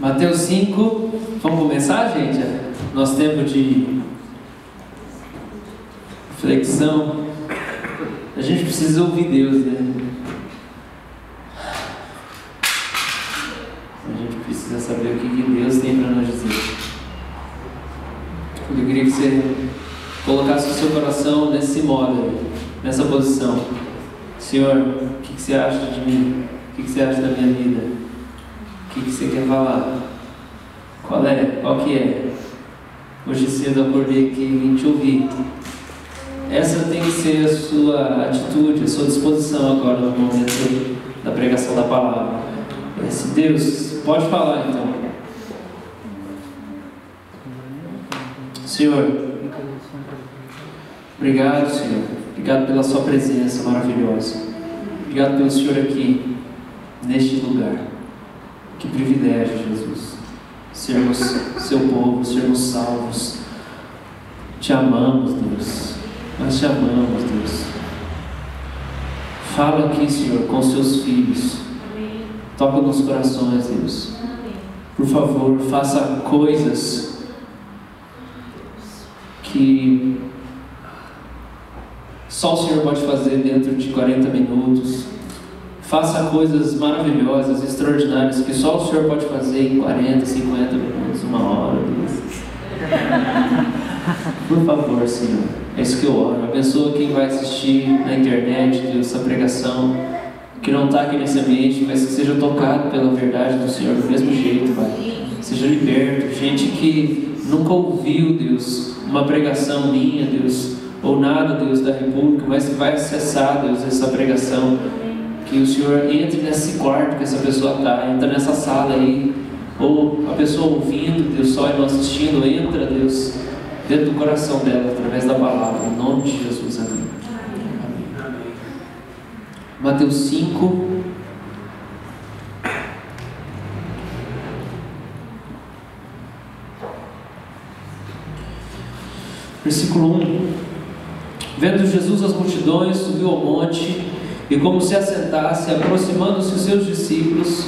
Mateus 5, vamos começar, gente? Nosso tempo de reflexão. A gente precisa ouvir Deus, né? A gente precisa saber o que Deus tem para nos dizer. Eu queria que você colocasse o seu coração nesse modo, nessa posição. Senhor, o que você acha de mim? O que você acha da minha vida? O que você quer falar? Qual que é? Hoje cedo eu acordei aqui e vim te ouvir. Essa tem que ser a sua atitude, a sua disposição agora no momento da pregação da palavra. Esse Deus, pode falar então. Senhor, obrigado, Senhor. Obrigado pela sua presença maravilhosa. Obrigado pelo Senhor aqui, neste lugar. Que privilégio, Jesus. Sermos seu povo, sermos salvos. Te amamos, Deus. Nós te amamos, Deus. Fala aqui, Senhor, com seus filhos. Toca nos corações, Deus. Por favor, faça coisas que só o Senhor pode fazer dentro de 40 minutos. Faça coisas maravilhosas, extraordinárias, que só o Senhor pode fazer em 40, 50 minutos, 1 hora, Deus. Por favor, Senhor. É isso que eu oro. Abençoa quem vai assistir na internet, Deus, essa pregação, que não está aqui nesse ambiente, mas que seja tocado pela verdade do Senhor do mesmo jeito, Pai. Seja liberto. Gente que nunca ouviu, Deus, uma pregação minha, Deus, ou nada, Deus, da República, mas que vai acessar, Deus, essa pregação. Que o Senhor entre nesse quarto que essa pessoa está, entra nessa sala aí, ou a pessoa ouvindo, Deus, só e não assistindo, entra, Deus, dentro do coração dela, através da palavra, em nome de Jesus, amém. Amém. Mateus 5, versículo 1. Vendo Jesus as multidões, subiu ao monte, e como se assentasse, aproximaram-se os seus discípulos,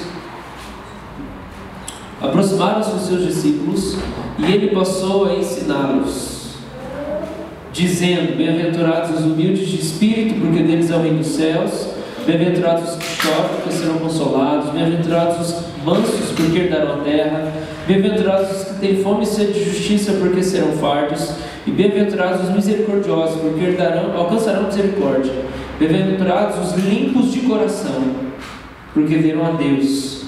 e ele passou a ensiná-los, dizendo: Bem-aventurados os humildes de espírito, porque deles é o reino dos céus. Bem-aventurados os que choram, porque serão consolados. Bem-aventurados os mansos, porque herdarão a terra. Bem-aventurados os que têm fome e sede de justiça, porque serão fartos. E bem-aventurados os misericordiosos, porque alcançarão misericórdia. Bem-aventurados os limpos de coração, porque verão a Deus.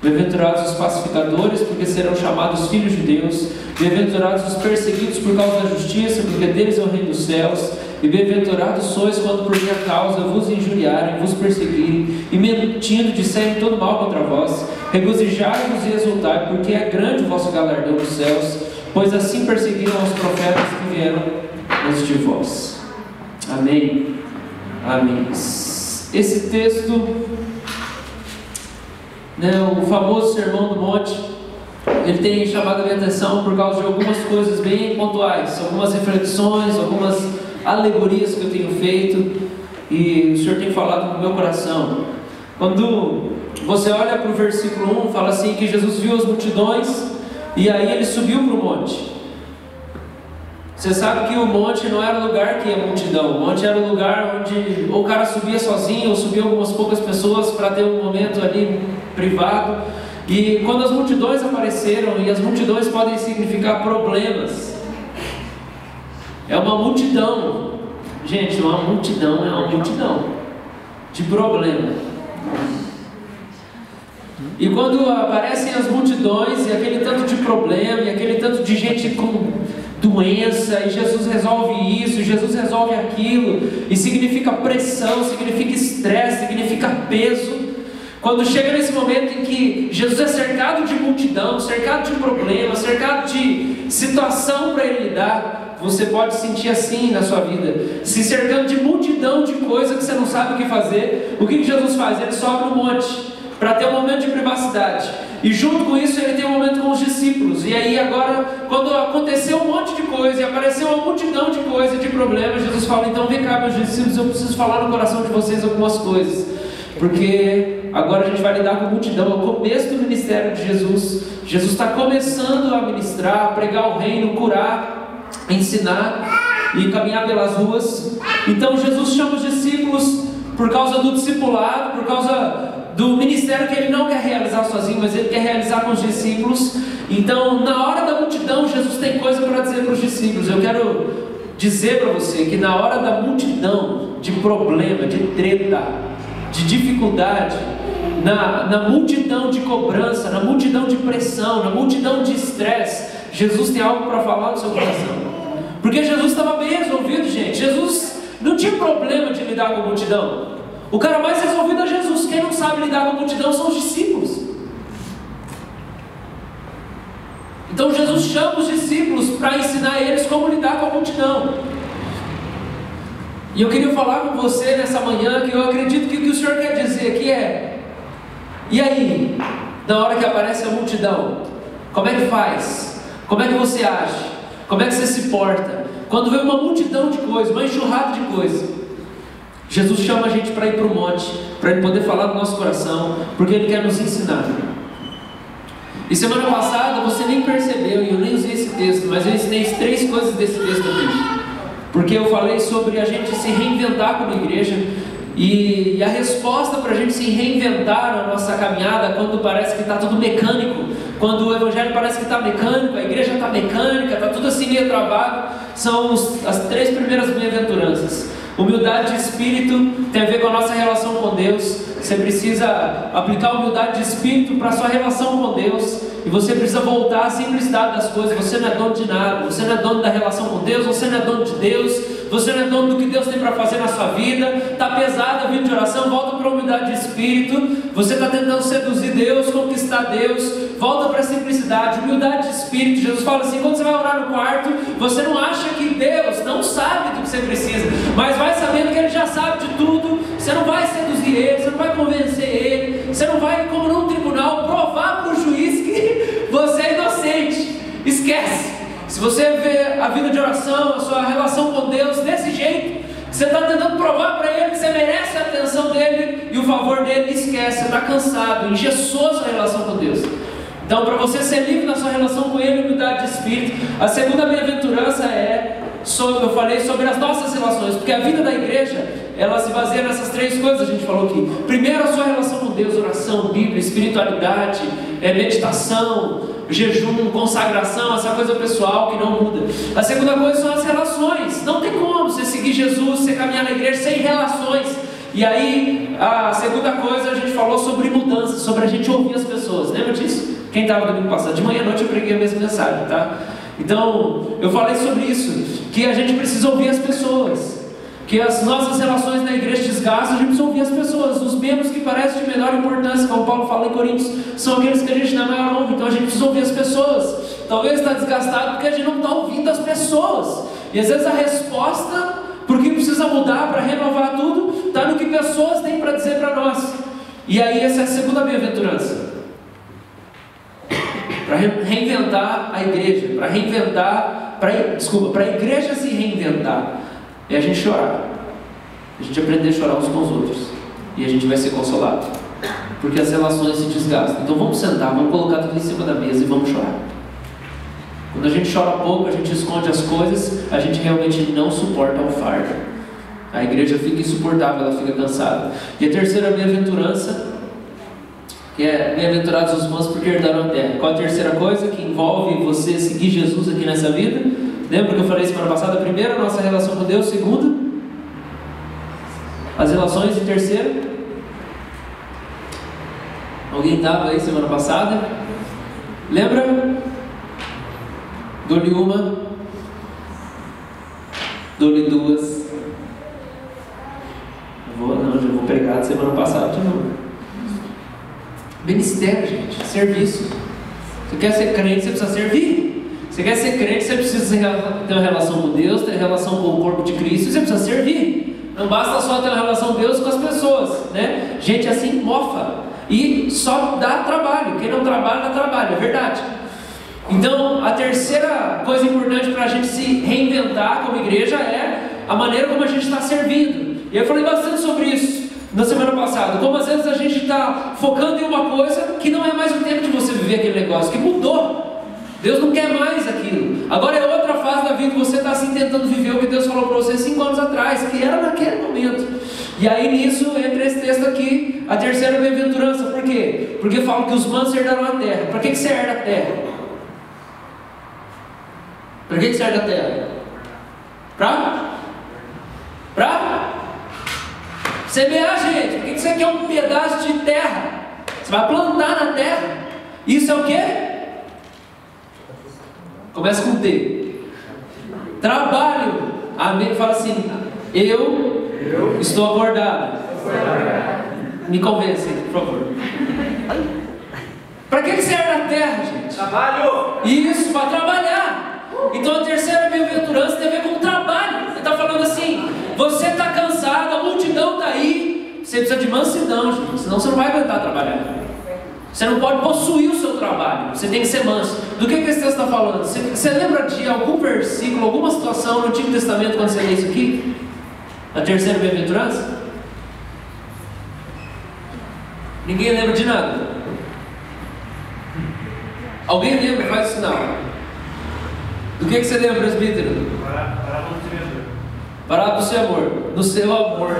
Bem-aventurados os pacificadores, porque serão chamados filhos de Deus. Bem-aventurados os perseguidos por causa da justiça, porque deles é o reino dos céus. E bem-aventurados sois quando por minha causa vos injuriarem, vos perseguirem, e mentindo disserem todo mal contra vós. Regozijai-vos e exultai, porque é grande o vosso galardão nos céus, pois assim perseguiram os profetas que vieram antes de vós. Amém. Amém. Esse texto, o famoso Sermão do Monte, ele tem chamado a minha atenção por causa de algumas coisas bem pontuais, algumas reflexões, algumas alegorias que eu tenho feito, e o Senhor tem falado no meu coração. Quando você olha para o versículo 1, fala assim, que Jesus viu as multidões, e aí ele subiu para o monte. Você sabe que o monte não era o lugar que ia a multidão. O monte era o lugar onde ou o cara subia sozinho, ou subia algumas poucas pessoas para ter um momento ali privado. E quando as multidões apareceram, e as multidões podem significar problemas. É uma multidão. Gente, uma multidão é uma multidão de problema. E quando aparecem as multidões, e aquele tanto de problema, e aquele tanto de gente com doença, e Jesus resolve isso, Jesus resolve aquilo, e significa pressão, significa estresse, significa peso. Quando chega nesse momento em que Jesus é cercado de multidão, cercado de problemas, cercado de situação para ele lidar, você pode sentir assim na sua vida, se cercando de multidão de coisas que você não sabe o que fazer. O que Jesus faz? Ele sobe no monte para ter um momento de privacidade, e junto com isso ele tem um momento com os discípulos. E aí agora, quando aconteceu um monte de coisa e apareceu uma multidão de coisas, de problemas, Jesus fala: então vem cá, meus discípulos, eu preciso falar no coração de vocês algumas coisas, porque agora a gente vai lidar com a multidão. É o começo do ministério de Jesus. Jesus está começando a ministrar, a pregar o reino, curar, ensinar e caminhar pelas ruas. Então Jesus chama os discípulos por causa do discipulado, por causa do ministério que Ele não quer realizar sozinho, mas Ele quer realizar com os discípulos. Então, na hora da multidão, Jesus tem coisa para dizer para os discípulos. Eu quero dizer para você que na hora da multidão, de problema, de treta, de dificuldade, na multidão de cobrança, na multidão de pressão, na multidão de estresse, Jesus tem algo para falar no seu coração. Porque Jesus estava bem resolvido, gente. Jesus não tinha problema de lidar com a multidão. O cara mais resolvido é Jesus. Quem não sabe lidar com a multidão são os discípulos. Então Jesus chama os discípulos para ensinar eles como lidar com a multidão. E eu queria falar com você nessa manhã que eu acredito que o que o Senhor quer dizer aqui é: e aí, na hora que aparece a multidão, como é que faz? Como é que você age? Como é que você se porta? Quando vê uma multidão de coisas, uma enxurrada de coisas, Jesus chama a gente para ir para o monte, para Ele poder falar no nosso coração, porque Ele quer nos ensinar. E semana passada você nem percebeu, e eu nem usei esse texto, mas eu ensinei 3 coisas desse texto aqui. Porque eu falei sobre a gente se reinventar como igreja, e a resposta para a gente se reinventar na nossa caminhada, quando parece que está tudo mecânico, quando o evangelho parece que está mecânico, a igreja está mecânica, está tudo assim meio travado, são as 3 primeiras bem-aventuranças. Humildade de espírito tem a ver com a nossa relação com Deus. Você precisa aplicar a humildade de espírito para a sua relação com Deus, e você precisa voltar à simplicidade das coisas. Você não é dono de nada, você não é dono da relação com Deus, você não é dono de Deus, você não é dono do que Deus tem para fazer na sua vida. Está pesada a vida de oração, volta para a humildade de espírito. Você está tentando seduzir Deus, conquistar Deus, volta para a simplicidade, humildade de espírito. Jesus fala assim: quando você vai orar no quarto, você não acha que Deus não sabe do que você precisa, mas vai sabendo que Ele já sabe de tudo. Você não vai seduzir Ele, você não vai convencer Ele, você não vai, como num tribunal, provar para o juiz que você é inocente. Esquece. Se você vê a vida de oração, a sua relação com Deus desse jeito, você está tentando provar para Ele que você merece a atenção dEle e o favor dEle, esquece. Você está cansado, engessou a sua relação com Deus. Então, para você ser livre na sua relação com Ele, humildade de espírito. A segunda bem-aventurança eu falei sobre as nossas relações, porque a vida da igreja, ela se baseia nessas 3 coisas que a gente falou aqui. Primeiro, a sua relação com Deus: oração, Bíblia, espiritualidade, meditação, jejum, consagração, essa coisa pessoal que não muda. A segunda coisa são as relações. Não tem como você seguir Jesus, você caminhar na igreja sem relações. E aí, a segunda coisa, a gente falou sobre mudança, sobre a gente ouvir as pessoas. Lembra disso? Quem estava no domingo passado? De manhã à noite eu preguei a mesma mensagem, tá? Então, eu falei sobre isso, que a gente precisa ouvir as pessoas, que as nossas relações na igreja desgastam, a gente precisa ouvir as pessoas. Os membros que parecem de menor importância, como Paulo fala em Coríntios, são aqueles que a gente dá maior honra. Então a gente precisa ouvir as pessoas. Talvez está desgastado porque a gente não está ouvindo as pessoas, e às vezes a resposta porque precisa mudar para renovar tudo está no que pessoas têm para dizer para nós. E aí essa é a segunda bem-aventurança, para reinventar a igreja, para a igreja se reinventar, é a gente chorar, a gente aprender a chorar uns com os outros, e a gente vai ser consolado, porque as relações se desgastam. Então vamos sentar, vamos colocar tudo em cima da mesa e vamos chorar. Quando a gente chora pouco, a gente esconde as coisas, a gente realmente não suporta o fardo, a igreja fica insuportável, ela fica cansada. E a terceira bem-aventurança, que é: bem-aventurados os mansos porque herdarão a terra. Qual a terceira coisa que envolve você seguir Jesus aqui nessa vida? Lembra que eu falei semana passada? Primeiro, a nossa relação com Deus. Segundo, as relações. E terceiro, alguém estava aí semana passada? Lembra? Dou-lhe uma, dou-lhe 2. Já vou pregar de semana passada de novo. Ministério, gente, serviço. Você quer ser crente, você precisa servir. Você quer ser crente, você precisa ter uma relação com Deus, ter relação com o corpo de Cristo, você precisa servir. Não basta só ter uma relação com Deus com as pessoas, né? Gente assim mofa e só dá trabalho. Quem não trabalha, dá trabalho, é verdade. Então, a terceira coisa importante para a gente se reinventar como igreja é a maneira como a gente está servindo. E eu falei bastante sobre isso. na semana passada, como às vezes a gente está focando em uma coisa que não é mais o tempo de você viver aquele negócio, que mudou. Deus não quer mais aquilo. Agora é outra fase da vida que você está assim tentando viver o que Deus falou para você 5 anos atrás, que era naquele momento. E aí nisso entra esse texto aqui, a terceira bem-aventurança. Por quê? Porque fala que os mansos herdarão a terra. Para que você herda a terra? Para que você herda a terra? Para semear, gente. Por que você quer um pedaço de terra? Você vai plantar na terra. Isso é o quê? Começa com T. Trabalho. Amém. Fala assim: eu estou acordado. Me convencem, por favor. Para que você herda a terra, gente? Trabalho. Isso, para trabalhar. Então a terceira bem-aventurança tem a ver com o trabalho. Ele está falando assim: você está cansado, a multidão está aí. Você precisa de mansidão, gente, senão você não vai aguentar trabalhar. Você não pode possuir o seu trabalho, você tem que ser manso. Do que esse texto está falando? Você lembra de algum versículo, alguma situação no Antigo Testamento quando você lê isso aqui? A terceira bem-aventurança? Ninguém lembra de nada? Alguém lembra? Faz o sinal. Do que você lembra, presbítero? Parar do seu amor. Do seu amor.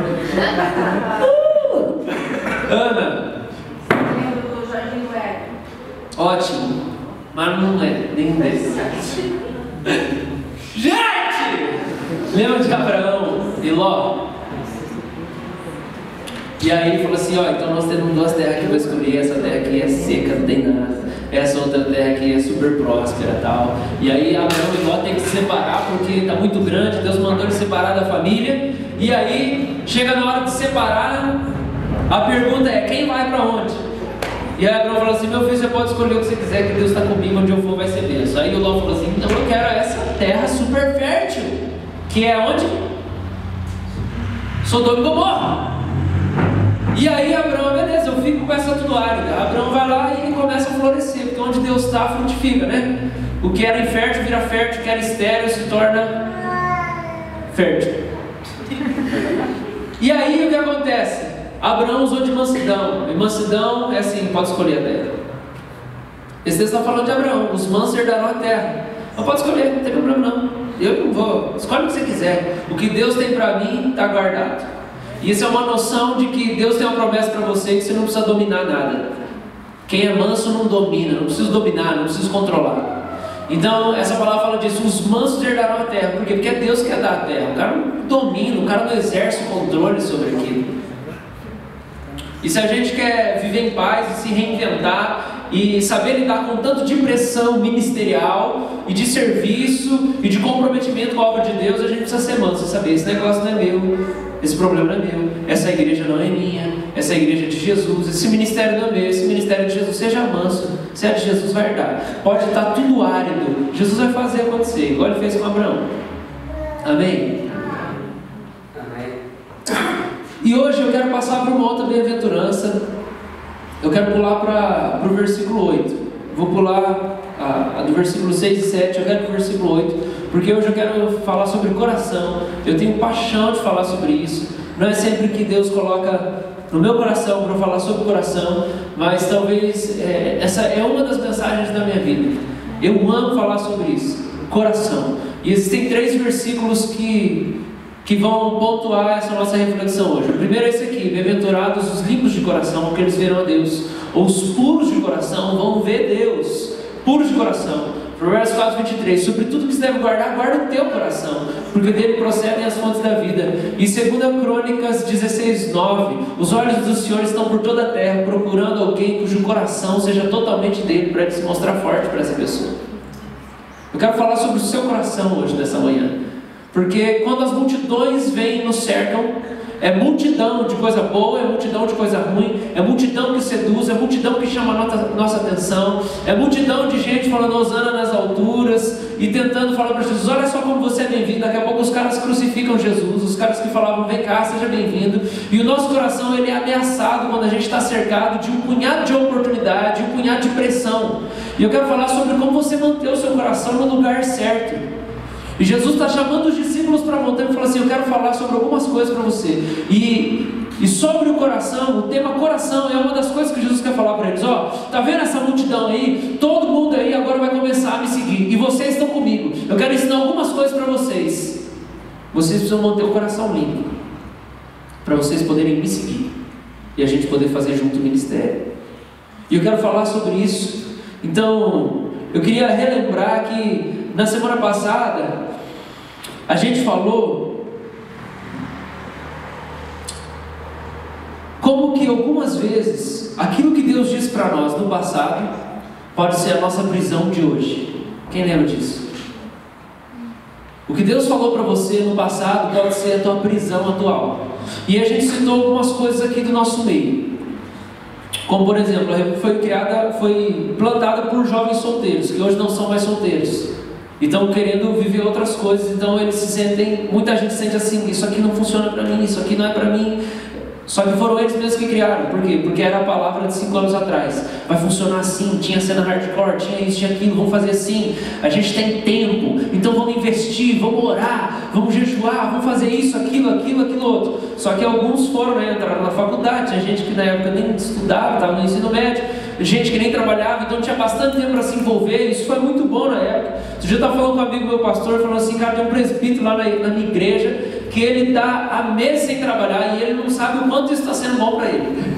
Ana. Ótimo, mas não é, nem desse. Gente! Lembra de Abraão e Ló? E aí ele falou assim: ó, então nós temos 2 terras aqui para escolher. Essa terra aqui é seca, não tem nada. Essa outra terra aqui é super próspera e tal. E aí Abraão e Ló tem que se separar porque está muito grande. Deus mandou ele separar da família. E aí chega na hora de separar, a pergunta é: quem vai para onde? E aí Abraão falou assim: meu filho, você pode escolher o que você quiser, que Deus está comigo, onde eu for vai ser bênção. Aí o Ló falou assim: então eu quero essa terra super fértil, que é onde? Sodoma e Gomorra. E aí Abraão, beleza, eu fico com essa tudo árida. Abraão vai lá e começa a florescer, porque onde Deus está, frutifica, né? O que era infértil vira fértil, o que era estéril se torna fértil. E aí o que acontece? Abraão usou de mansidão. E mansidão é assim: pode escolher a terra. Esse texto está falando de Abraão. Os mansos herdarão a terra. Não pode escolher, não tem problema não. Eu não vou. Escolhe o que você quiser. O que Deus tem para mim está guardado. E isso é uma noção de que Deus tem uma promessa para você, que você não precisa dominar nada. Quem é manso não domina, não precisa dominar, não precisa controlar. Então essa palavra fala disso: os mansos herdarão a terra. Por quê? Porque é Deus que quer dar a terra. O cara não domina, o cara não exerce o controle sobre aquilo. E se a gente quer viver em paz e se reinventar e saber lidar com tanto de pressão ministerial e de serviço e de comprometimento com a obra de Deus, a gente precisa ser manso, saber: esse negócio não é meu, esse problema não é meu, essa igreja não é minha, essa igreja é de Jesus, esse ministério não é meu, esse ministério é de Jesus. Seja manso, se é de Jesus vai herdar. Pode estar tudo árido, Jesus vai fazer acontecer, igual ele fez com Abraão. Amém? E hoje eu quero passar por uma outra bem-aventurança. Eu quero pular para o versículo 8. Vou pular do versículo 6 e 7. Eu quero para o versículo 8, porque hoje eu quero falar sobre coração. Eu tenho paixão de falar sobre isso. Não é sempre que Deus coloca no meu coração para falar sobre coração, mas talvez essa é uma das mensagens da minha vida. Eu amo falar sobre isso, coração. E existem 3 versículos que vão pontuar essa nossa reflexão hoje. O primeiro é esse aqui: bem-aventurados os limpos de coração, porque eles verão a Deus. Ou os puros de coração vão ver Deus. Puros de coração. Provérbios 4:23: sobre tudo que se deve guardar, guarda o teu coração, porque dele procedem as fontes da vida. E 2 Crônicas 16:9: os olhos do Senhor estão por toda a terra, procurando alguém cujo coração seja totalmente dele, para ele se mostrar forte para essa pessoa. Eu quero falar sobre o seu coração hoje, nessa manhã. Porque quando as multidões vêm e nos cercam, é multidão de coisa boa, é multidão de coisa ruim, é multidão que seduz, é multidão que chama a nossa atenção, é multidão de gente falando hosana nas alturas e tentando falar para Jesus: olha só como você é bem-vindo. Daqui a pouco os caras crucificam Jesus, os caras que falavam: vem cá, seja bem-vindo. E o nosso coração, ele é ameaçado quando a gente está cercado de um punhado de oportunidade, um punhado de pressão. E eu quero falar sobre como você manter o seu coração no lugar certo. E Jesus está chamando os discípulos para a montanha e falou assim: eu quero falar sobre algumas coisas para você. E E sobre o coração, o tema coração é uma das coisas que Jesus quer falar para eles. Ó, tá vendo essa multidão aí? Todo mundo aí agora vai começar a me seguir. E vocês estão comigo. Eu quero ensinar algumas coisas para vocês. Vocês precisam manter o coração limpo, para vocês poderem me seguir. E a gente poder fazer junto o ministério. E eu quero falar sobre isso. Então, eu queria relembrar que na semana passada a gente falou como que algumas vezes aquilo que Deus disse para nós no passado pode ser a nossa prisão de hoje. Quem lembra disso? O que Deus falou para você no passado pode ser a tua prisão atual. E a gente citou algumas coisas aqui do nosso meio. Como por exemplo, a Rebu foi plantada por jovens solteiros, que hoje não são mais solteiros. E estão querendo viver outras coisas. Então eles se sentem, muita gente sente assim, isso aqui não funciona para mim, isso aqui não é para mim. Só que foram eles mesmos que criaram. Por quê? Porque era a palavra de 5 anos atrás. Vai funcionar assim, tinha cena hardcore, tinha isso, tinha aquilo, vamos fazer assim. A gente tem tempo, então vamos investir, vamos orar, vamos jejuar, vamos fazer isso, aquilo outro. Só que alguns foram, entraram na faculdade, tinha gente que na época nem estudava, estava no ensino médio, gente que nem trabalhava, então tinha bastante tempo para se envolver. Isso foi muito bom na época. Outro dia eu estava falando com um amigo meu pastor, falando assim, cara, tem um presbítero lá na minha igreja, que ele está há meses sem trabalhar e ele não sabe o quanto isso está sendo bom para ele.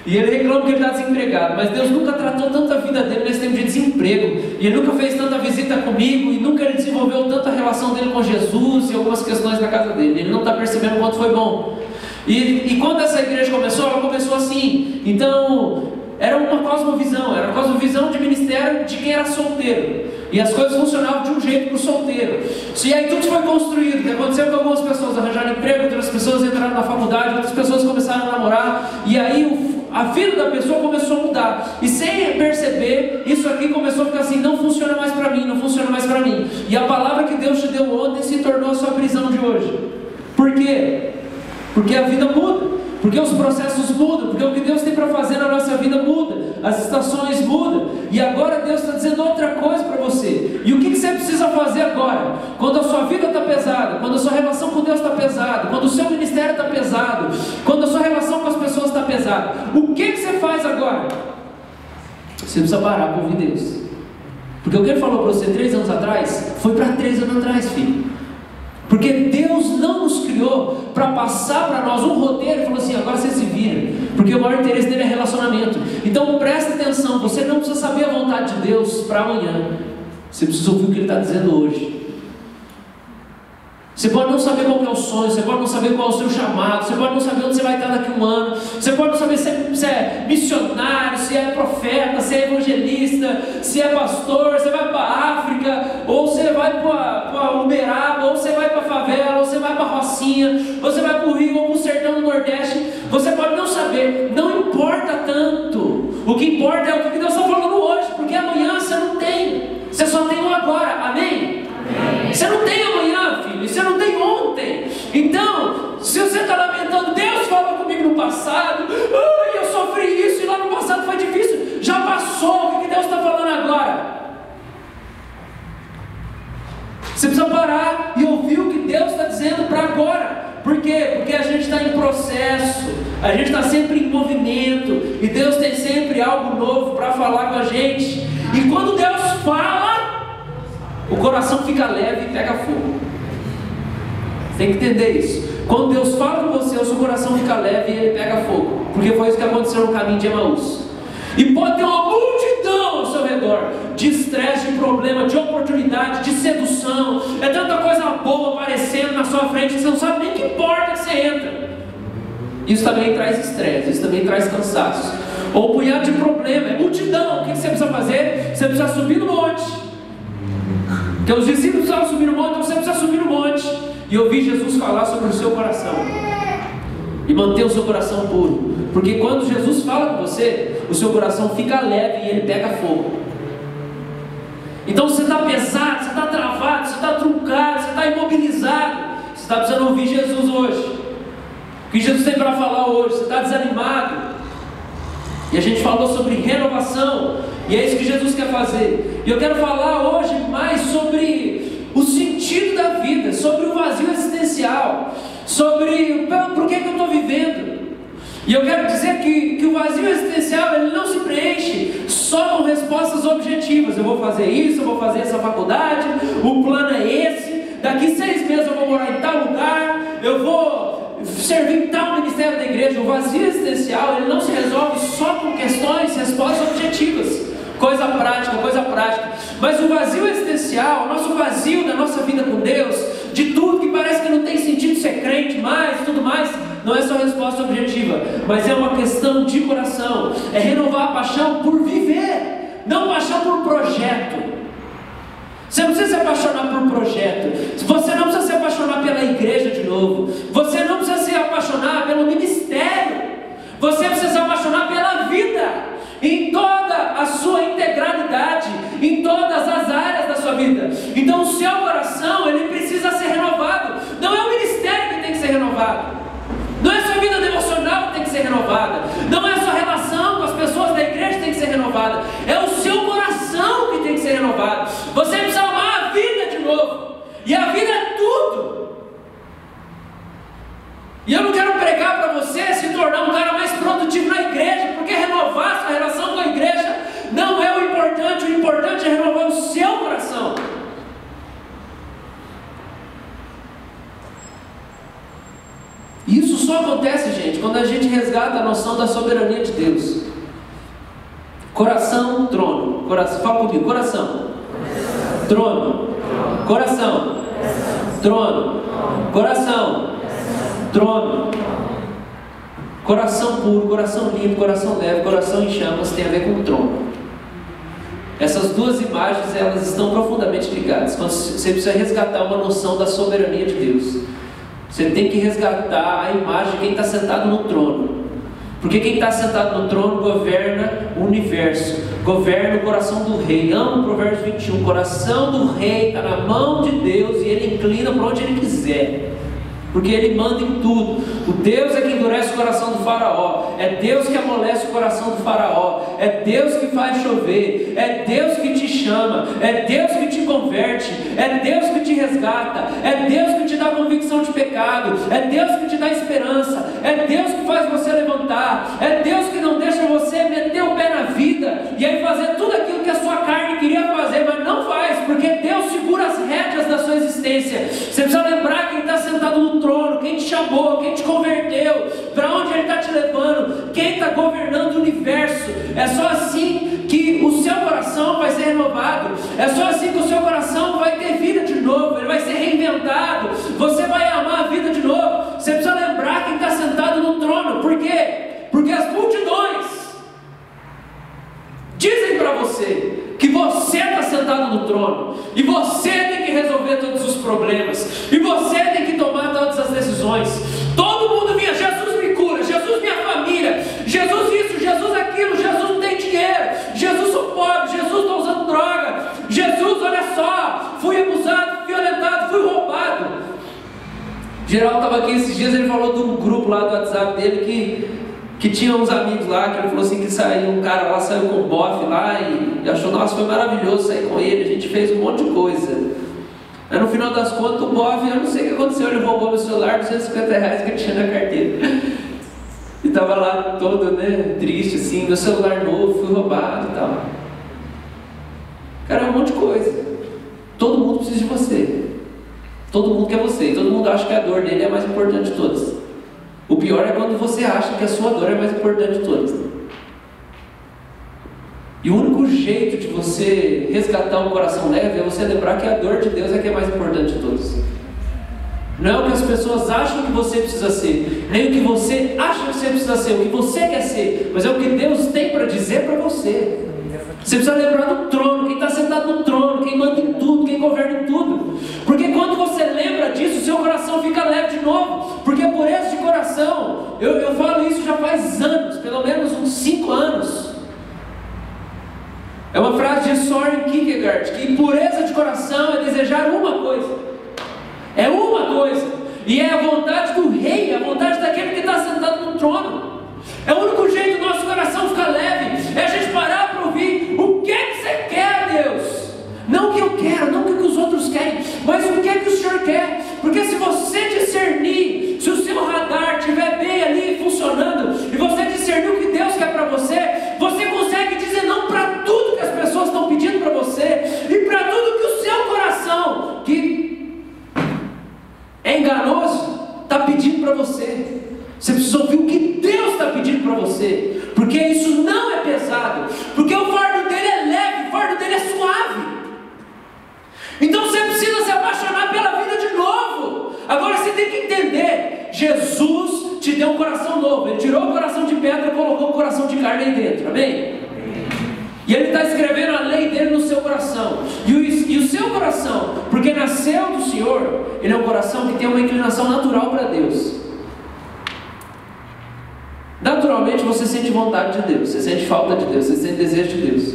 E ele reclama que ele está desempregado, mas Deus nunca tratou tanto a vida dele nesse tempo de desemprego, e ele nunca fez tanta visita comigo, e nunca ele desenvolveu tanto a relação dele com Jesus e algumas questões na casa dele. Ele não está percebendo o quanto foi bom. E quando essa igreja começou, ela começou assim. Então era uma cosmovisão de ministério de quem era solteiro. E as coisas funcionavam de um jeito para o solteiro. E aí tudo foi construído. O que aconteceu que algumas pessoas arranjaram emprego, outras pessoas entraram na faculdade, outras pessoas começaram a namorar. E aí a vida da pessoa começou a mudar. E sem perceber, isso aqui começou a ficar assim, não funciona mais para mim, não funciona mais para mim. E a palavra que Deus te deu ontem se tornou a sua prisão de hoje. Por quê? Porque a vida muda. Porque os processos mudam, porque o que Deus tem para fazer na nossa vida muda, as estações mudam, e agora Deus está dizendo outra coisa para você. E o que você precisa fazer agora? Quando a sua vida está pesada, quando a sua relação com Deus está pesada, quando o seu ministério está pesado, quando a sua relação com as pessoas está pesada, o que você faz agora? Você precisa parar para ouvir Deus. Porque o que Ele falou para você 3 anos atrás, foi para 3 anos atrás, filho. Porque Deus não nos criou para passar para nós um roteiro e falou assim, agora você se vira. Porque o maior interesse dele é relacionamento. Então presta atenção, você não precisa saber a vontade de Deus para amanhã. Você precisa ouvir o que Ele está dizendo hoje. Você pode não saber qual é o sonho, você pode não saber qual é o seu chamado, você pode não saber onde você vai estar daqui a um ano, você pode não saber se é missionário, se é profeta, se é evangelista, se é pastor, você vai para a África, ou você vai para Uberaba, ou você vai para a favela, ou você vai para a Rocinha, ou você vai para o Rio, ou para o sertão do Nordeste. Você pode não saber, não importa tanto. O que importa é o que Deus está falando hoje, porque amanhã você não tem, você só tem o agora, amém? Você não tem amanhã, filho, você não tem ontem. Então, se você está lamentando, Deus falou comigo no passado, eu sofri isso e lá no passado foi difícil, já passou, o que Deus está falando agora? Você precisa parar e ouvir o que Deus está dizendo para agora. Por quê? Porque a gente está em processo, a gente está sempre em movimento, e Deus tem sempre algo novo para falar com a gente. E quando Deus fala, o coração fica leve e pega fogo. Tem que entender isso. Quando Deus fala com você, o seu coração fica leve e ele pega fogo. Porque foi isso que aconteceu no caminho de Emaús. E pode ter uma multidão ao seu redor, de estresse, de problema, de oportunidade, de sedução. É tanta coisa boa aparecendo na sua frente que você não sabe nem que porta que você entra. Isso também traz estresse, isso também traz cansaço. Ou um punhado de problema, é multidão. O que você precisa fazer? Você precisa subir no monte. Porque os discípulos precisavam subir no monte, então você precisa subir no monte e ouvir Jesus falar sobre o seu coração e manter o seu coração puro. Porque quando Jesus fala com você, o seu coração fica leve e ele pega fogo. Então você está pesado, você está travado, você está truncado, você está imobilizado. Você está precisando ouvir Jesus hoje. O que Jesus tem para falar hoje? Você está desanimado. E a gente falou sobre renovação, e é isso que Jesus quer fazer. E eu quero falar hoje mais sobre o sentido da vida, sobre o vazio existencial, sobre por que eu estou vivendo. E eu quero dizer que o vazio existencial, ele não se preenche só com respostas objetivas. Eu vou fazer isso, eu vou fazer essa faculdade, o plano é esse, daqui 6 meses eu vou morar em tal lugar, eu vou servir em tal ministério da igreja. O vazio existencial, ele não se resolve só com questões, respostas objetivas, coisa prática. Mas o vazio existencial, o nosso vazio da nossa vida com Deus, de tudo que parece que não tem sentido ser crente mais, tudo mais, não é só resposta objetiva, mas é uma questão de coração. É renovar a paixão por viver, não paixão por projeto. Você não precisa se apaixonar por projeto, você não precisa se apaixonar pela igreja de novo, você não precisa se apaixonar pelo ministério, você precisa se apaixonar pela vida, em toda a sua integralidade, em todas as áreas da sua vida. Então o seu coração, ele precisa ser renovado. Não é o ministério que tem que ser renovado, não é a sua vida devocional que tem que ser renovada, não é a sua relação com as pessoas da igreja que tem que ser renovada, é o seu coração que tem que ser renovado. Você precisa amar a vida de novo, e a vida é tudo. E eu não quero pregar para você se tornar um cara mais produtivo na igreja, porque renovar sua relação com a igreja não é o importante é renovar o seu coração. Isso só acontece, gente, quando a gente resgata a noção da soberania de Deus. Coração, trono. Fala comigo, coração. Trono. Coração. Trono. Coração. Trono. Coração puro, coração limpo, coração leve, coração em chamas tem a ver com o trono. Essas duas imagens, elas estão profundamente ligadas. Você precisa resgatar uma noção da soberania de Deus. Você tem que resgatar a imagem de quem está sentado no trono. Porque quem está sentado no trono governa o universo, governa o coração do rei. Amo o Provérbios 21, o coração do rei está na mão de Deus e ele inclina para onde ele quiser, porque ele manda em tudo. O Deus é que endurece o coração do faraó, é Deus que amolece o coração do faraó, é Deus que faz chover, é Deus que te chama, é Deus que te converte, é Deus que te resgata, é Deus que te dá convicção de pecado, é Deus que te dá esperança, é Deus que faz você levantar, é Deus que não deixa você meter o pé na vida e aí fazer tudo aquilo que a sua carne queria fazer, mas não faz, porque Deus segura as rédeas da sua existência. Você precisa lembrar quem está sentado no trono, quem te chamou, quem te converteu, para onde Ele está te levando, quem está governando o universo. É só assim que o seu coração vai ser renovado, é só assim que o seu coração vai ter vida de novo, ele vai ser reinventado, você vai amar a vida de novo. Você precisa lembrar quem está sentado no trono. Por quê? Porque as multidões dizem para você que você está sentado no trono, e você tem que resolver todos os problemas, e você tem que tomar todas as decisões. Todo mundo vinha: Jesus me cura, Jesus minha família, Jesus isso, Jesus aquilo, Jesus não tem dinheiro, Jesus sou pobre, Jesus estou usando droga, Jesus olha só, fui abusado, fui violentado, fui roubado. Geraldo estava aqui esses dias, ele falou de um grupo lá do WhatsApp dele que tinha uns amigos lá, que ele falou assim, que saiu, um cara lá saiu com um bofe lá e achou, nossa, foi maravilhoso sair com ele, a gente fez um monte de coisa. Aí no final das contas o bofe, eu não sei o que aconteceu, ele roubou meu celular, R$250 que ele tinha na carteira. E estava lá todo, né, triste assim, meu celular novo, fui roubado e tal. Cara, é um monte de coisa. Todo mundo precisa de você. Todo mundo quer você, e todo mundo acha que a dor dele é a mais importante de todas. O pior é quando você acha que a sua dor é mais importante de todas. E o único jeito de você resgatar um coração leve é você lembrar que a dor de Deus é que é mais importante de todas. Não é o que as pessoas acham que você precisa ser, nem o que você acha que você precisa ser, o que você quer ser, mas é o que Deus tem para dizer para você. Você precisa lembrar do trono, quem está sentado no trono, quem manda em tudo, quem governa em tudo. Porque quando você lembra disso, seu coração fica leve de novo. Porque a pureza de coração, eu falo isso já faz anos, pelo menos uns 5 anos. É uma frase de Søren Kierkegaard, que pureza de coração é desejar uma coisa. É uma coisa. E é a vontade do rei, a vontade daquele que está sentado no trono. É o único jeito do nosso coração ficar leve, é a gente parar para ouvir o que é que você quer, Deus. Não o que eu quero, não o que os outros querem, mas o que é que o Senhor quer. Porque se você discernir, se o de carne aí dentro, amém? E Ele está escrevendo a lei dele no seu coração. E o seu coração, porque nasceu do Senhor, ele é um coração que tem uma inclinação natural para Deus. Naturalmente você sente vontade de Deus, você sente falta de Deus, você sente desejo de Deus.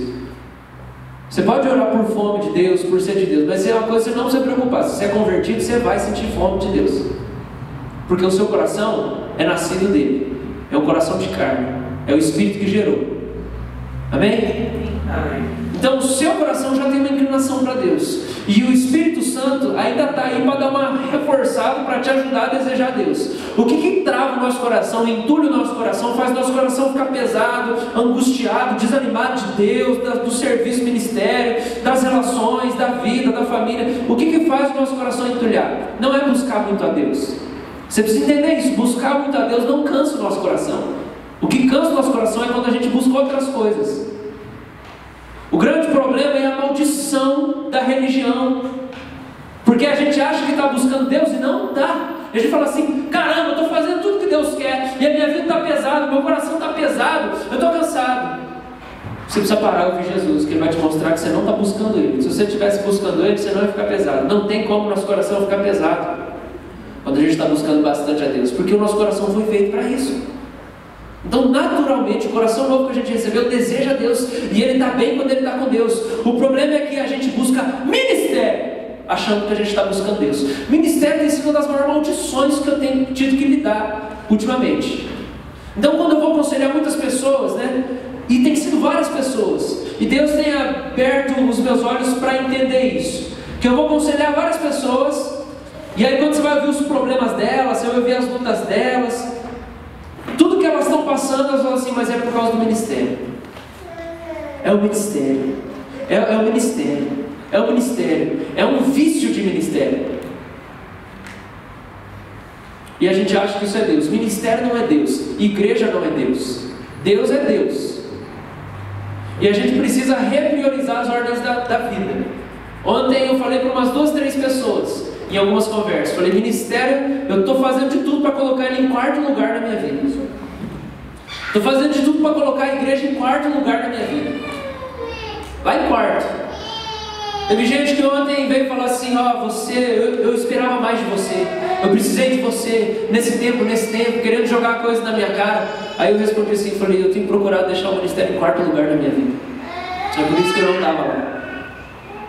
Você pode orar por fome de Deus, por ser de Deus, mas é uma coisa que você não precisa preocupar. Se você é convertido, você vai sentir fome de Deus, porque o seu coração é nascido dele, é um coração de carne, é o Espírito que gerou. Amém? Então o seu coração já tem uma inclinação para Deus, e o Espírito Santo ainda está aí para dar uma reforçada, para te ajudar a desejar Deus. O que trava o nosso coração, entulha o nosso coração, faz o nosso coração ficar pesado, angustiado, desanimado de Deus, do serviço, ministério, das relações, da vida, da família? O que faz o nosso coração entulhar? Não é buscar muito a Deus. Você precisa entender isso. Buscar muito a Deus não cansa o nosso coração. O que cansa o nosso coração é quando a gente busca outras coisas. O grande problema é a maldição da religião, porque a gente acha que está buscando Deus e não está. A gente fala assim: caramba, eu estou fazendo tudo que Deus quer, e a minha vida está pesada, meu coração está pesado, eu estou cansado. Você precisa parar e ouvir Jesus, que Ele vai te mostrar que você não está buscando Ele. Se você estivesse buscando Ele, você não ia ficar pesado. Não tem como o nosso coração ficar pesado quando a gente está buscando bastante a Deus, porque o nosso coração foi feito para isso. Então, naturalmente, o coração novo que a gente recebeu deseja Deus, e ele está bem quando ele está com Deus. O problema é que a gente busca ministério, achando que a gente está buscando Deus. Ministério tem sido uma das maiores maldições que eu tenho tido que lidar ultimamente. Então, quando eu vou aconselhar muitas pessoas, e tem sido várias pessoas, e Deus tem aberto os meus olhos para entender isso, que eu vou aconselhar várias pessoas, e aí quando você vai ouvir os problemas delas, você vai ouvir as lutas delas, tudo que elas estão passando, elas falam assim: mas é por causa do ministério. É o ministério. É o ministério. É o ministério. É um vício de ministério. E a gente acha que isso é Deus. Ministério não é Deus. Igreja não é Deus. Deus é Deus. E a gente precisa repriorizar as ordens da vida. Ontem eu falei para umas 2, 3 pessoas, em algumas conversas. Falei: ministério, eu estou fazendo de tudo para colocar ele em 4º lugar na minha vida. Estou fazendo de tudo para colocar a igreja em 4º lugar na minha vida. Lá em 4º. Teve gente que ontem veio falar assim: eu esperava mais de você, eu precisei de você nesse tempo, querendo jogar coisa na minha cara. Aí eu respondi assim, falei: eu tenho procurado deixar o ministério em 4º lugar na minha vida. É por isso que eu não estava lá.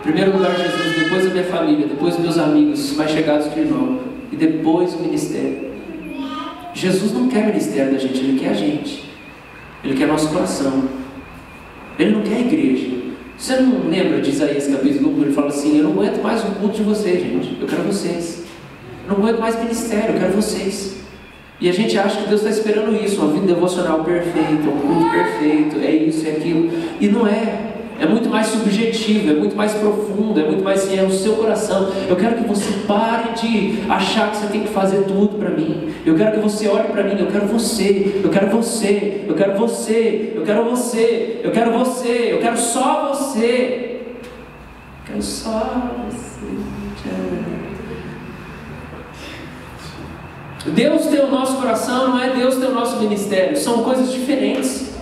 Primeiro lugar Jesus, depois a minha família, depois os meus amigos mais chegados que irmão, e depois o ministério. Jesus não quer o ministério da gente, Ele quer a gente. Ele quer nosso coração. Ele não quer a igreja. Você não lembra de Isaías capítulo 1, ele fala assim: eu não aguento mais o culto de vocês, gente, eu quero vocês. Eu não aguento mais ministério, eu quero vocês. E a gente acha que Deus está esperando isso, uma vida devocional perfeita, um culto perfeito, é isso, é aquilo. E não é. É muito mais subjetivo, é muito mais profundo, é muito mais assim, é o seu coração. Eu quero que você pare de achar que você tem que fazer tudo para mim. Eu quero que você olhe para mim: eu quero você, eu quero você, eu quero você, eu quero você, eu quero você, eu quero só você. Eu quero só você. Deus ter o nosso coração não é Deus ter o nosso ministério, são coisas diferentes.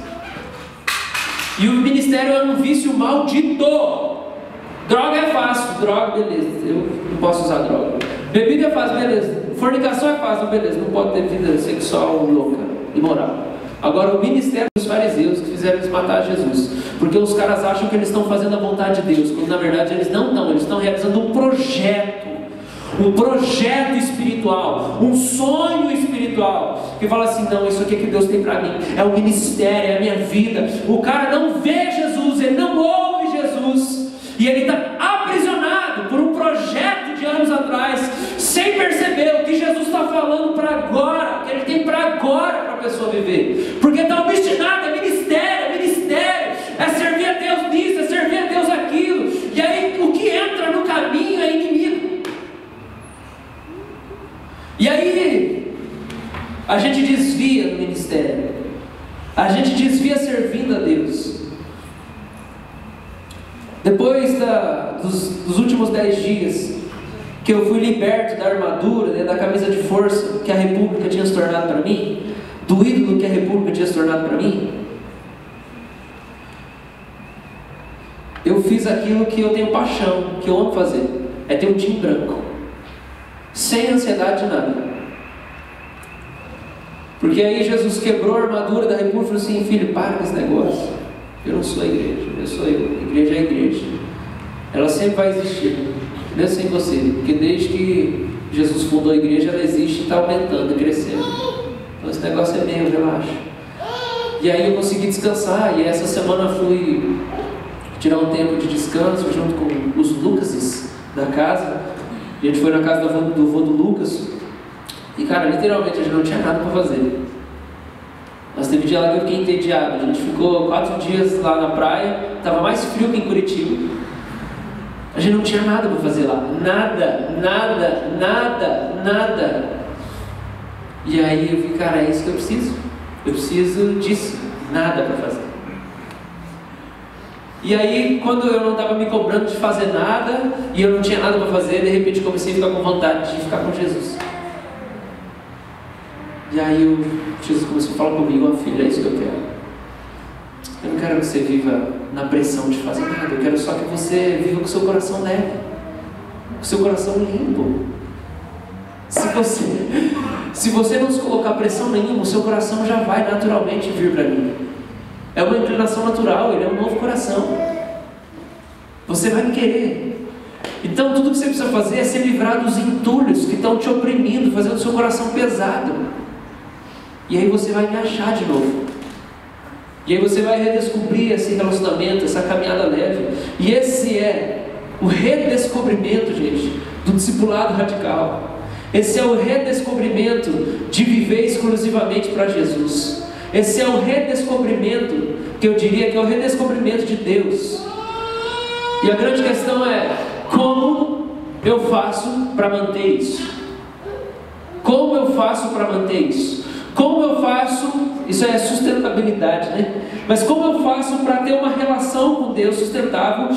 E o ministério é um vício maldito. Droga é fácil, droga, beleza, eu não posso usar droga. Bebida é fácil, beleza. Fornicação é fácil, beleza, não pode ter vida sexual louca, imoral. Agora o ministério dos fariseus que fizeram eles matar Jesus, porque os caras acham que eles estão fazendo a vontade de Deus, quando na verdade eles não estão, eles estão realizando um projeto espiritual, um sonho espiritual, que fala assim: não, isso aqui que Deus tem para mim, é o ministério, é a minha vida. O cara não vê Jesus, ele não ouve Jesus, e ele está aprisionado por um projeto de anos atrás, sem perceber o que Jesus está falando para agora, o que ele tem para agora para a pessoa viver, porque está obstinado. É ministério, é servir a Deus nisso, é servir a Deus aquilo, e aí o que entra no caminho é inimigo. E aí a gente desvia do ministério, a gente desvia servindo a Deus. Depois dos últimos 10 dias que eu fui liberto da armadura, da camisa de força que a República tinha se tornado para mim, do ídolo que a República tinha se tornado para mim, eu fiz aquilo que eu tenho paixão, que eu amo fazer, é ter um dia em branco, sem ansiedade de nada. Porque aí Jesus quebrou a armadura da república e falou assim: filho, para com esse negócio, eu não sou a igreja, eu sou eu, a igreja é a igreja, ela sempre vai existir, mesmo sem você, porque desde que Jesus fundou a igreja, ela existe e está aumentando e crescendo. Então esse negócio é meu, relaxa. E aí eu consegui descansar, e essa semana fui tirar um tempo de descanso junto com os Lucases da casa. A gente foi na casa do vô do Lucas, e cara, literalmente a gente não tinha nada para fazer. Mas teve dia lá que eu fiquei entediado. A gente ficou 4 dias lá na praia, estava mais frio que em Curitiba. A gente não tinha nada para fazer lá, nada. E aí eu vi, cara, é isso que eu preciso disso, nada para fazer. E aí, quando eu não estava me cobrando de fazer nada, e eu não tinha nada para fazer, de repente comecei a ficar com vontade de ficar com Jesus. E aí Jesus começou a falar comigo: ó filho, é isso que eu quero. Eu não quero que você viva na pressão de fazer nada, eu quero só que você viva com o seu coração leve, com o seu coração limpo. Se você não se colocar pressão nenhuma, o seu coração já vai naturalmente vir para mim. É uma inclinação natural, ele é um novo coração. Você vai me querer. Então tudo que você precisa fazer é se livrar dos entulhos que estão te oprimindo, fazendo o seu coração pesado. E aí você vai me achar de novo. E aí você vai redescobrir esse relacionamento, essa caminhada leve. E esse é o redescobrimento, gente, do discipulado radical. Esse é o redescobrimento de viver exclusivamente para Jesus. Esse é o redescobrimento, que eu diria que é o redescobrimento de Deus. E a grande questão é: como eu faço para manter isso? Como eu faço para manter isso? Como eu faço, isso é sustentabilidade, né? Mas como eu faço para ter uma relação com Deus sustentável,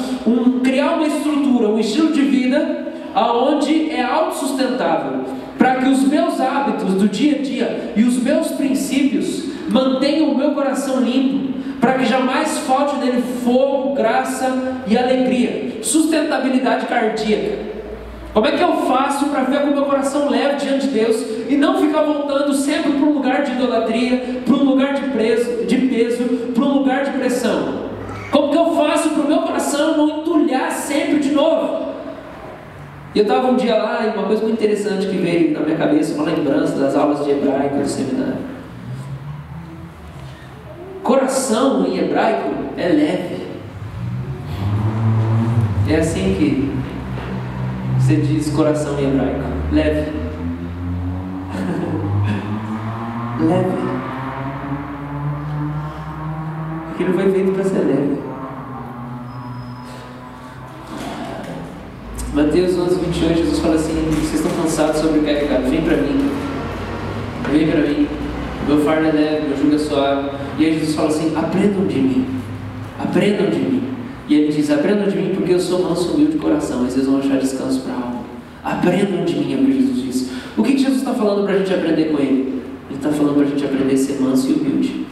criar uma estrutura, um estilo de vida aonde é autossustentável, para que os meus hábitos do dia a dia e os meus princípios mantenham o meu coração limpo, para que jamais falte nele fogo, graça e alegria, sustentabilidade cardíaca. Como é que eu faço para ver com o meu coração leve diante de Deus e não ficar voltando sempre para um lugar de idolatria, para um lugar de peso, para um lugar de pressão? Como que eu faço para o meu coração não entulhar sempre de novo? E eu estava um dia lá e uma coisa muito interessante que veio na minha cabeça, uma lembrança das aulas de hebraico do seminário. Coração em hebraico é leve. É assim que você diz coração em hebraico: leve. Leve. Aquilo foi feito para ser leve. Mateus 11:28, Jesus fala assim: vocês estão cansados, sobrecarregados, vem para mim. Vem para mim. Meu fardo é leve, meu jugo é suave. E aí Jesus fala assim: aprendam de mim. Aprendam de mim. E ele diz: aprendam de mim porque eu sou manso e humilde de coração, e vocês vão achar descanso para a alma. Aprendam de mim, é o que Jesus disse. O que Jesus está falando para a gente aprender com ele? Ele está falando para a gente aprender a ser manso e humilde.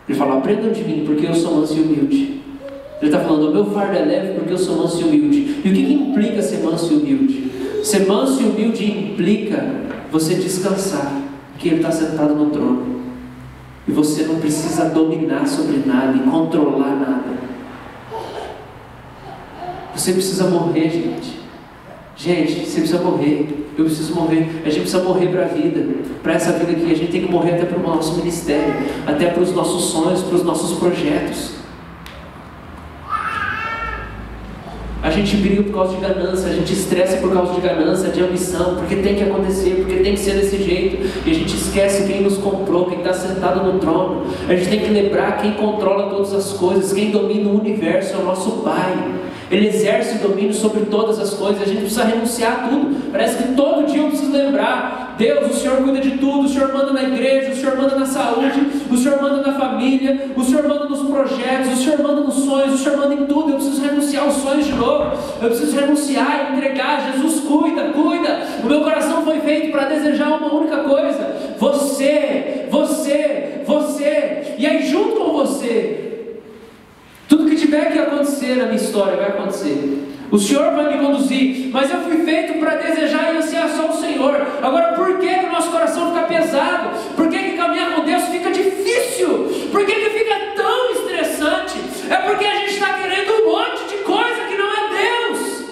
Ele fala: aprendam de mim porque eu sou manso e humilde. Ele está falando: o meu fardo é leve porque eu sou manso e humilde. E o que implica ser manso e humilde? Ser manso e humilde implica você descansar que ele está sentado no trono. E você não precisa dominar sobre nada e controlar nada. Você precisa morrer, gente. Gente, você precisa morrer. Eu preciso morrer. A gente precisa morrer para a vida. Para essa vida aqui. A gente tem que morrer até para o nosso ministério. Até para os nossos sonhos, para os nossos projetos. A gente briga por causa de ganância, a gente estressa por causa de ganância, de ambição, porque tem que acontecer, porque tem que ser desse jeito, e a gente esquece quem nos comprou, quem está sentado no trono. A gente tem que lembrar quem controla todas as coisas, quem domina o universo é o nosso Pai. Ele exerce o domínio sobre todas as coisas. A gente precisa renunciar a tudo. Parece que todo dia eu preciso lembrar: Deus, o Senhor cuida de tudo. O Senhor manda na igreja, o Senhor manda na saúde, o Senhor manda na família, o Senhor manda nos projetos, o Senhor manda nos sonhos, o Senhor manda em tudo. Eu preciso renunciar aos sonhos de novo. Eu preciso renunciar e entregar. Jesus, cuida. O meu coração foi feito para desejar uma única coisa: você. E aí junto com você, tudo que acontecer na minha história, vai acontecer. O Senhor vai me conduzir, mas eu fui feito para desejar e ansiar só o Senhor. Agora, por que o nosso coração fica pesado? Por que caminhar com Deus fica difícil? Por que fica tão estressante? É porque a gente está querendo um monte de coisa que não é Deus.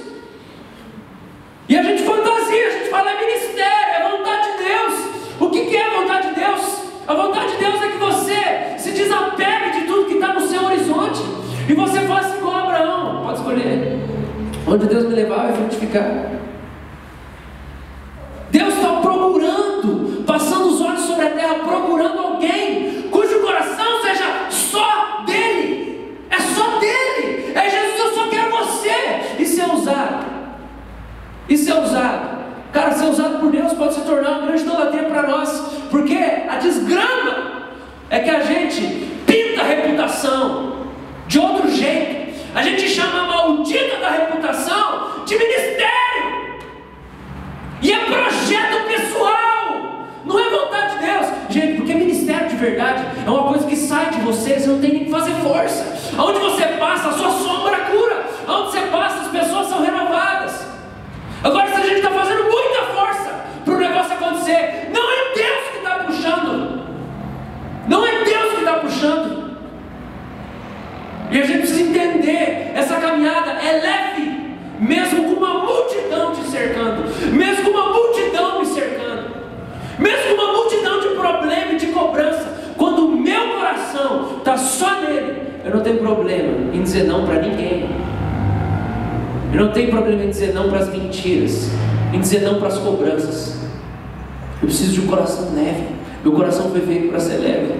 E a gente fantasia, a gente fala, é ministério, é vontade de Deus. O que é a vontade de Deus? A vontade de Deus é que você se desapegue de tudo que está no seu horizonte e você faça igual a Abraão. Pode escolher. Onde Deus me levar, vai frutificar. Deus está procurando, passando os olhos sobre a terra, procurando alguém cujo coração seja só dele. É só dele. É Jesus, eu só quero você. E ser usado. Cara, ser usado por Deus pode se tornar uma grande idolatria para nós. Porque a desgrama é que a gente pinta a reputação de outro jeito. A gente chama a maldita da reputação de ministério. E é projeto pessoal. Não é vontade de Deus. Gente, porque ministério de verdade é uma coisa que sai de você. Você não tem nem que fazer força. Aonde você passa, a sua sombra cura. Aonde você passa, as pessoas são renovadas. Agora, se a gente está fazendo muita força para o negócio acontecer, não é Deus que está puxando. Não é Deus que está puxando. E a gente precisa entender, essa caminhada é leve, mesmo com uma multidão te cercando, mesmo com uma multidão me cercando, mesmo com uma multidão de problema e de cobrança. Quando o meu coração está só nele, eu não tenho problema em dizer não para ninguém. Eu não tenho problema em dizer não para as mentiras, em dizer não para as cobranças. Eu preciso de um coração leve. Meu coração foi feito para ser leve.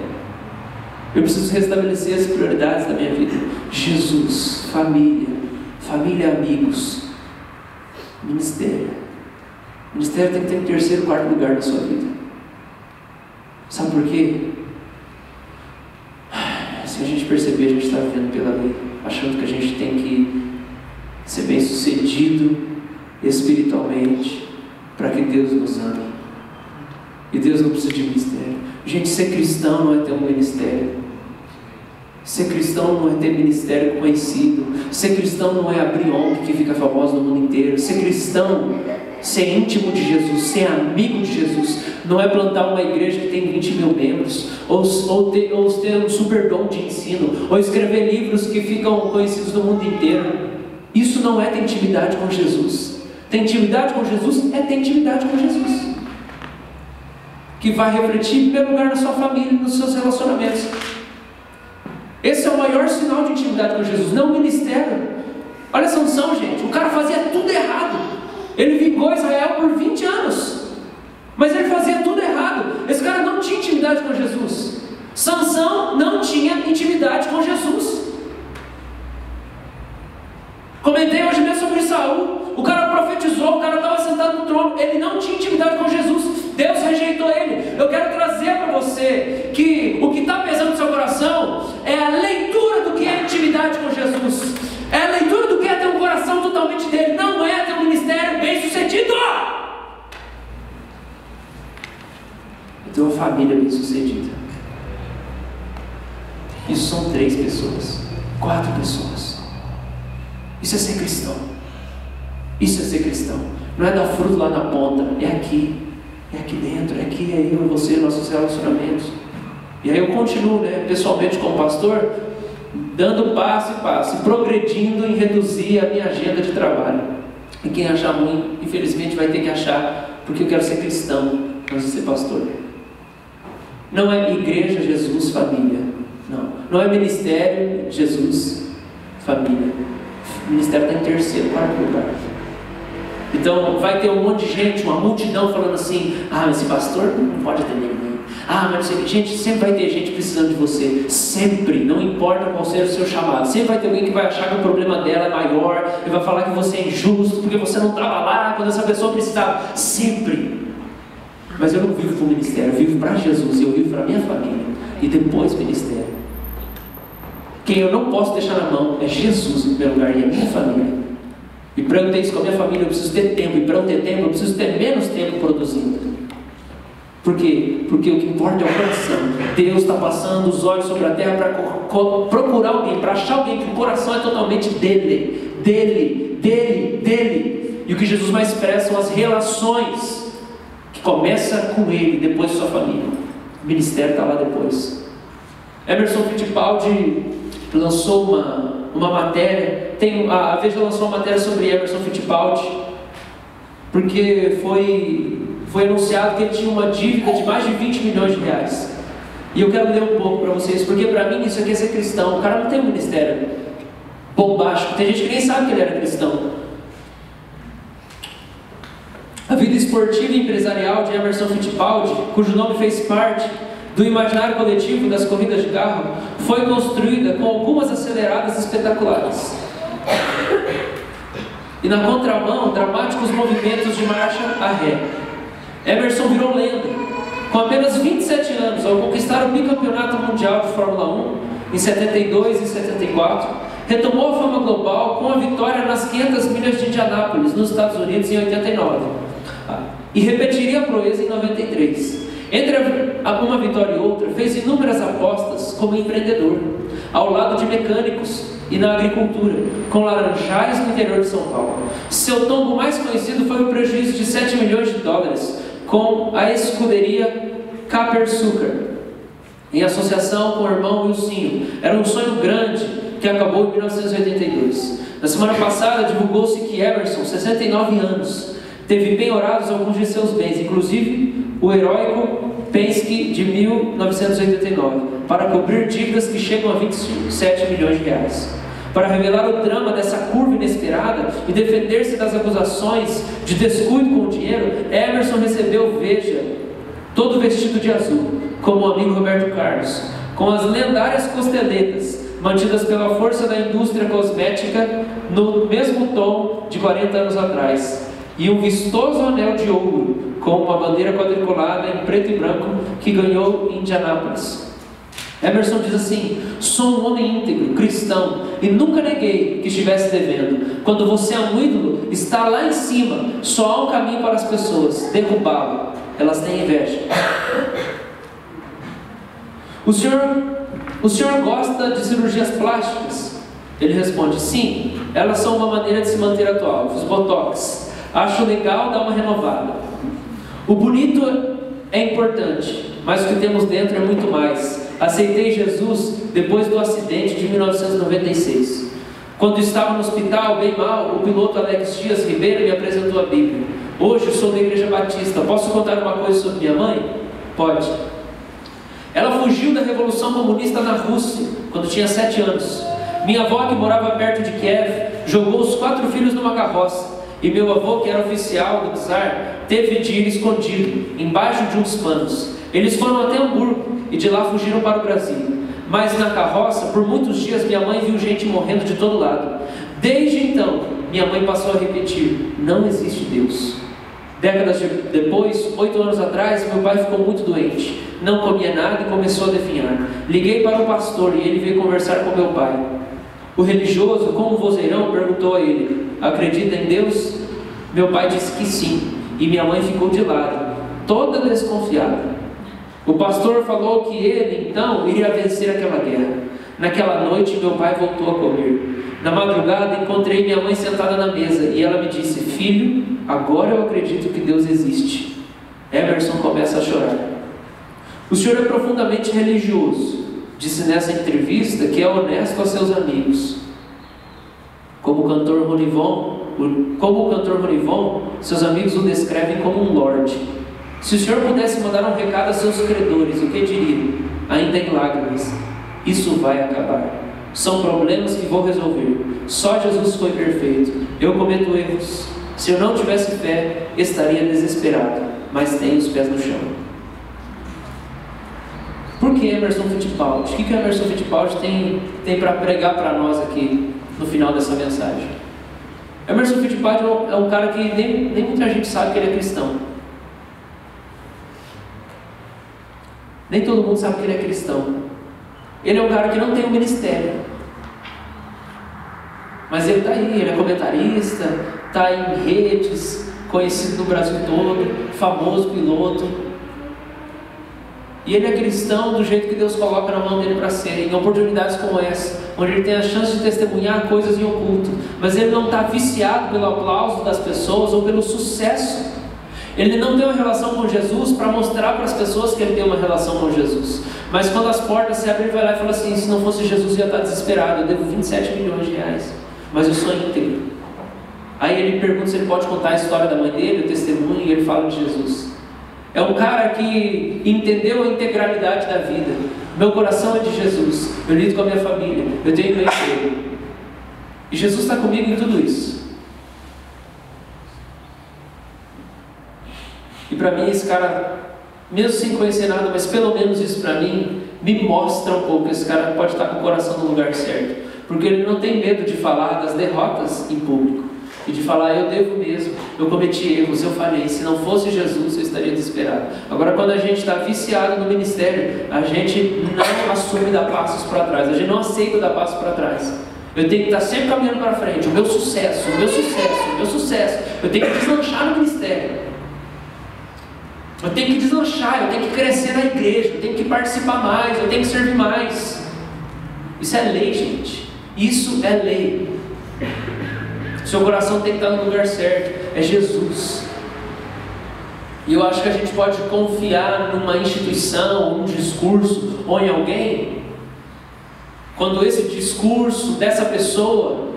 Eu preciso restabelecer as prioridades da minha vida. Jesus, família, amigos, ministério. Ministério tem que ter em terceiro, quarto lugar na sua vida. Sabe por quê? Se a gente perceber, a gente está vivendo pela lei, achando que a gente tem que ser bem sucedido espiritualmente para que Deus nos ame. E Deus não precisa de ministério. Gente, ser cristão não é ter um ministério. Ser cristão não é ter ministério conhecido. Ser cristão não é abrir ONG que fica famoso no mundo inteiro. Ser cristão, ser íntimo de Jesus, ser amigo de Jesus, não é plantar uma igreja que tem 20 mil membros, ou ter um super dom de ensino, ou escrever livros que ficam conhecidos no mundo inteiro. Isso não é ter intimidade com Jesus. Ter intimidade com Jesus é ter intimidade com Jesus, que vai refletir em primeiro lugar na sua família, nos seus relacionamentos. Esse é o maior sinal de intimidade com Jesus, não o ministério. Olha a Sansão, gente, o cara fazia tudo errado. Ele vingou Israel por 20 anos, mas ele fazia tudo errado. Esse cara não tinha intimidade com Jesus. Sansão não tinha intimidade com Jesus. Comentei hoje mesmo sobre Saul. O cara profetizou, o cara estava sentado no trono, ele não tinha intimidade com Jesus. Deus rejeitou ele. Eu quero trazer para você que o que está pesando no seu coração é a leitura do que é intimidade com Jesus. É a leitura do que é ter um coração totalmente dele. Não é ter um ministério bem sucedido. É ter uma família bem sucedida. Isso são 3 pessoas, 4 pessoas. Isso é ser cristão. Isso é ser cristão. Não é dar fruto lá na ponta, é aqui. É aqui dentro, é aqui, é eu e você, nossos relacionamentos. E aí eu continuo, pessoalmente como pastor, dando passo e passo, progredindo em reduzir a minha agenda de trabalho. E quem achar ruim, infelizmente vai ter que achar, porque eu quero ser cristão, não ser pastor. Não é igreja, Jesus, família. Não é ministério, Jesus, família. O ministério está em terceiro, quarto lugar. Então vai ter um monte de gente, uma multidão falando assim: ah, mas esse pastor não pode atender ninguém. Ah, mas gente, sempre vai ter gente precisando de você. Sempre, não importa qual seja o seu chamado. Sempre vai ter alguém que vai achar que o problema dela é maior e vai falar que você é injusto porque você não estava lá quando essa pessoa precisava. Sempre. Mas eu não vivo para o ministério, eu vivo para Jesus, eu vivo para a minha família e depois o ministério. Quem eu não posso deixar na mão é Jesus em primeiro lugar e a minha família. E para eu ter isso com a minha família, eu preciso ter tempo. E para eu ter tempo, eu preciso ter menos tempo produzindo. Por quê? Porque o que importa é o coração. Deus está passando os olhos sobre a terra para procurar alguém, para achar alguém que o coração é totalmente dele. E o que Jesus mais expressa são as relações, que começa com ele, depois sua família. O ministério está lá depois. Emerson Fittipaldi lançou uma matéria, a Veja lançou uma matéria sobre Emerson Fittipaldi, porque foi anunciado que ele tinha uma dívida de mais de 20 milhões de reais. E eu quero ler um pouco para vocês, porque para mim isso aqui é ser cristão. O cara não tem um ministério bombástico, tem gente que nem sabe que ele era cristão. A vida esportiva e empresarial de Emerson Fittipaldi, cujo nome fez parte do imaginário coletivo das corridas de carro, foi construída com algumas aceleradas espetaculares. E na contramão, dramáticos movimentos de marcha a ré. Emerson virou lenda. Com apenas 27 anos, ao conquistar o bicampeonato mundial de Fórmula 1, em 72 e 74, retomou a fama global com a vitória nas 500 milhas de Indianápolis, nos Estados Unidos, em 89. E repetiria a proeza em 93. Entre uma vitória e outra, fez inúmeras apostas como empreendedor, ao lado de mecânicos e na agricultura, com laranjais no interior de São Paulo. Seu tombo mais conhecido foi o prejuízo de 7 milhões de dólares com a escuderia Capersucar, em associação com o irmão Wilsinho. Era um sonho grande que acabou em 1982. Na semana passada divulgou-se que Emerson, 69 anos, teve penhorados alguns de seus bens, inclusive o heróico Penske de 1989, para cobrir dívidas que chegam a 27 milhões de reais. Para revelar o drama dessa curva inesperada e defender-se das acusações de descuido com o dinheiro, Emerson recebeu Veja, todo vestido de azul, como o amigo Roberto Carlos, com as lendárias costeletas, mantidas pela força da indústria cosmética no mesmo tom de 40 anos atrás, e um vistoso anel de ouro, com uma bandeira quadriculada em preto e branco, que ganhou em Indianápolis. Emerson diz assim: sou um homem íntegro, cristão, e nunca neguei que estivesse devendo. Quando você é um ídolo, está lá em cima, só há um caminho para as pessoas: derrubá-lo. Elas têm inveja. O senhor gosta de cirurgias plásticas? Ele responde: sim, elas são uma maneira de se manter atual. Fiz botox, acho legal dar uma renovada. O bonito é importante, mas o que temos dentro é muito mais. Aceitei Jesus depois do acidente de 1996. Quando estava no hospital, bem mal, o piloto Alex Dias Ribeiro me apresentou a Bíblia. Hoje eu sou da Igreja Batista. Posso contar uma coisa sobre minha mãe? Pode. Ela fugiu da Revolução Comunista na Rússia, quando tinha 7 anos. Minha avó, que morava perto de Kiev, jogou os 4 filhos numa carroça. E meu avô, que era oficial do czar, teve de ir escondido, embaixo de uns panos. Eles foram até Hamburgo e de lá fugiram para o Brasil. Mas na carroça, por muitos dias, minha mãe viu gente morrendo de todo lado. Desde então, minha mãe passou a repetir: não existe Deus. Décadas depois, 8 anos atrás, meu pai ficou muito doente. Não comia nada e começou a definhar. Liguei para o pastor e ele veio conversar com meu pai. O religioso, como um vozeirão, perguntou a ele: acredita em Deus? Meu pai disse que sim, e minha mãe ficou de lado, toda desconfiada. O pastor falou que ele, então, iria vencer aquela guerra. Naquela noite, meu pai voltou a comer. Na madrugada, encontrei minha mãe sentada na mesa, e ela me disse: filho, agora eu acredito que Deus existe. Emerson começa a chorar. O senhor é profundamente religioso. Disse nessa entrevista que é honesto a seus amigos. Como o cantor Ronivon, seus amigos o descrevem como um lorde. Se o senhor pudesse mandar um recado a seus credores, o que diria? Ainda em lágrimas: isso vai acabar. São problemas que vou resolver. Só Jesus foi perfeito. Eu cometo erros. Se eu não tivesse fé, estaria desesperado, mas tenho os pés no chão. Por que Emerson Fittipaldi? O que Emerson Fittipaldi tem para pregar para nós aqui no final dessa mensagem? Emerson Fittipaldi é um cara que nem muita gente sabe que ele é cristão. Nem todo mundo sabe que ele é cristão. Ele é um cara que não tem um ministério, mas ele está aí, ele é comentarista, está em redes, conhecido no Brasil todo, famoso piloto. E ele é cristão do jeito que Deus coloca na mão dele para ser, em oportunidades como essa, onde ele tem a chance de testemunhar coisas em oculto, mas ele não está viciado pelo aplauso das pessoas ou pelo sucesso. Ele não tem uma relação com Jesus para mostrar para as pessoas que ele tem uma relação com Jesus. Mas quando as portas se abrem, ele vai lá e fala assim: se não fosse Jesus, eu ia estar desesperado, eu devo 27 milhões de reais, mas eu sonho inteiro. Aí ele pergunta se ele pode contar a história da mãe dele, o testemunho, e ele fala de Jesus. É um cara que entendeu a integralidade da vida. Meu coração é de Jesus, eu lido com a minha família, eu tenho meu emprego, e Jesus está comigo em tudo isso. E para mim esse cara, mesmo sem conhecer nada, mas pelo menos isso para mim, me mostra um pouco que esse cara pode estar com o coração no lugar certo, porque ele não tem medo de falar das derrotas em público, e de falar: eu devo mesmo, eu cometi erros, eu falhei, se não fosse Jesus eu estaria desesperado. Agora, quando a gente está viciado no ministério, a gente não assume dar passos para trás, a gente não aceita dar passos para trás. Eu tenho que estar sempre caminhando para frente, o meu sucesso, o meu sucesso, o meu sucesso. Eu tenho que deslanchar no ministério, eu tenho que deslanchar, eu tenho que crescer na igreja, eu tenho que participar mais, eu tenho que servir mais. Isso é lei, gente, isso é lei. Seu coração tem que estar no lugar certo, é Jesus. E eu acho que a gente pode confiar numa instituição, num discurso, ou em alguém, quando esse discurso dessa pessoa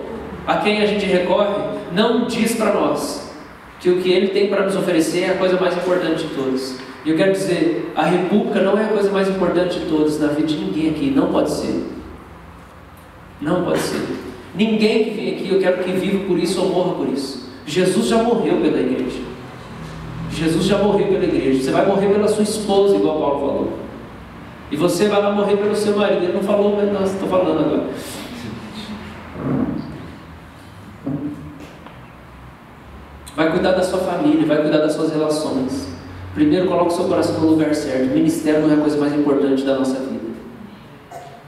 a quem a gente recorre não diz para nós que o que ele tem para nos oferecer é a coisa mais importante de todas. E eu quero dizer, a república não é a coisa mais importante de todas na vida de ninguém aqui, não pode ser. Não pode ser. Ninguém que vem aqui, eu quero que viva por isso ou morra por isso. Jesus já morreu pela igreja. Jesus já morreu pela igreja. Você vai morrer pela sua esposa, igual Paulo falou. E você vai lá morrer pelo seu marido. Ele não falou, mas nós estou falando agora. Vai cuidar da sua família, vai cuidar das suas relações. Primeiro, coloque o seu coração no lugar certo. O ministério não é a coisa mais importante da nossa vida.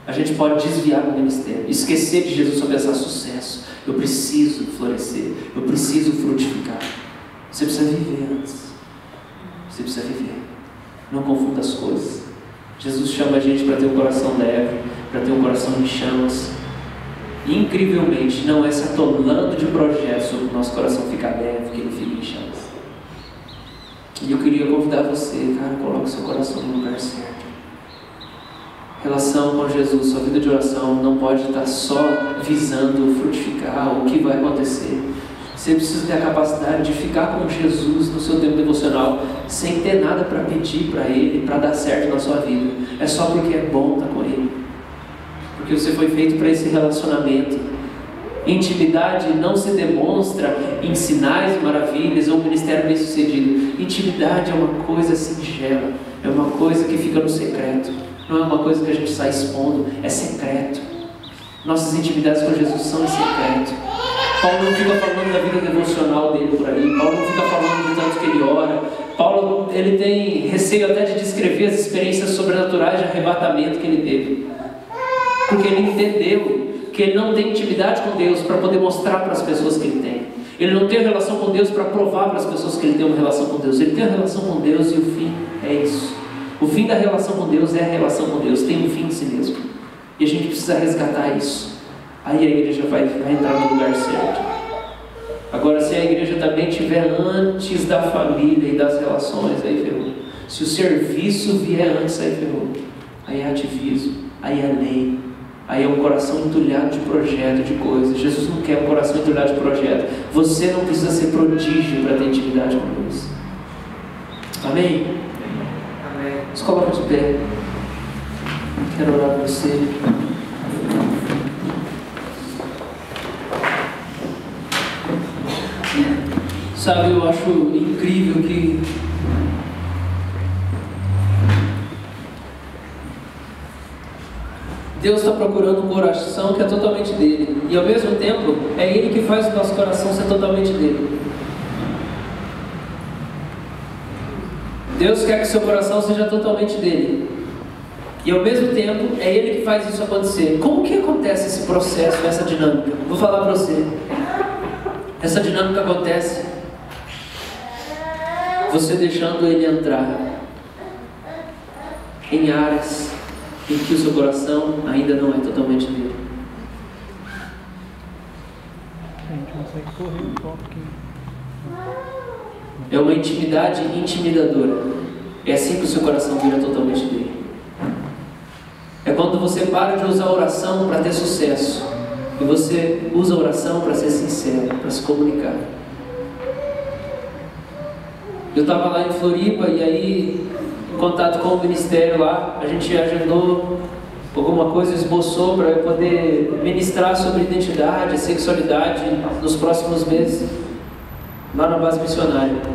A gente pode desviar do ministério, esquecer de Jesus, só pensar: sucesso, eu preciso florescer, eu preciso frutificar. Você precisa viver antes. Você precisa viver. Não confunda as coisas. Jesus chama a gente para ter um coração leve, para ter um coração em chamas. E incrivelmente, não é se atolando de projetos sobre o nosso coração ficar leve, que ele fica em chamas. E eu queria convidar você, cara, coloque seu coração no lugar certo. Relação com Jesus, sua vida de oração não pode estar só visando frutificar, o que vai acontecer. Você precisa ter a capacidade de ficar com Jesus no seu tempo devocional, sem ter nada para pedir para Ele, para dar certo na sua vida. É só porque é bom estar com Ele, porque você foi feito para esse relacionamento. Intimidade não se demonstra em sinais e maravilhas ou um ministério bem sucedido. Intimidade é uma coisa singela, é uma coisa que fica no secreto. Não é uma coisa que a gente sai expondo, é secreto. Nossas intimidades com Jesus são em secreto. Paulo não fica falando da vida devocional dele por aí. Paulo não fica falando do tanto que ele ora. Paulo, ele tem receio até de descrever as experiências sobrenaturais de arrebatamento que ele teve, porque ele entendeu que ele não tem intimidade com Deus para poder mostrar para as pessoas que ele tem. Ele não tem relação com Deus para provar para as pessoas que ele tem uma relação com Deus. Ele tem a relação com Deus e o fim é isso. O fim da relação com Deus é a relação com Deus, tem um fim em si mesmo. E a gente precisa resgatar isso. Aí a igreja vai entrar no lugar certo. Agora, se a igreja também estiver antes da família e das relações, aí ferrou. Se o serviço vier antes, aí ferrou. Aí é ativismo, aí é lei, aí é um coração entulhado de projeto, de coisas. Jesus não quer um coração entulhado de projeto. Você não precisa ser prodígio para ter intimidade com Deus. Amém? Se coloca de pé. Quero orar por você. Sabe, eu acho incrível que Deus está procurando um coração que é totalmente dele. E ao mesmo tempo, é Ele que faz o nosso coração ser totalmente dele. Deus quer que seu coração seja totalmente dele. E ao mesmo tempo, é Ele que faz isso acontecer. Como que acontece esse processo, essa dinâmica? Vou falar para você. Essa dinâmica acontece você deixando Ele entrar. em áreas em que o seu coração ainda não é totalmente dele. A gente consegue correr um pouco aqui. É uma intimidade intimidadora. É assim que o seu coração vira totalmente dele. É quando você para de usar a oração para ter sucesso e você usa a oração para ser sincero, para se comunicar. Eu estava lá em Floripa e aí, em contato com o ministério lá, a gente agendou alguma coisa, esboçou para eu poder ministrar sobre identidade, sexualidade nos próximos meses, lá na base missionária.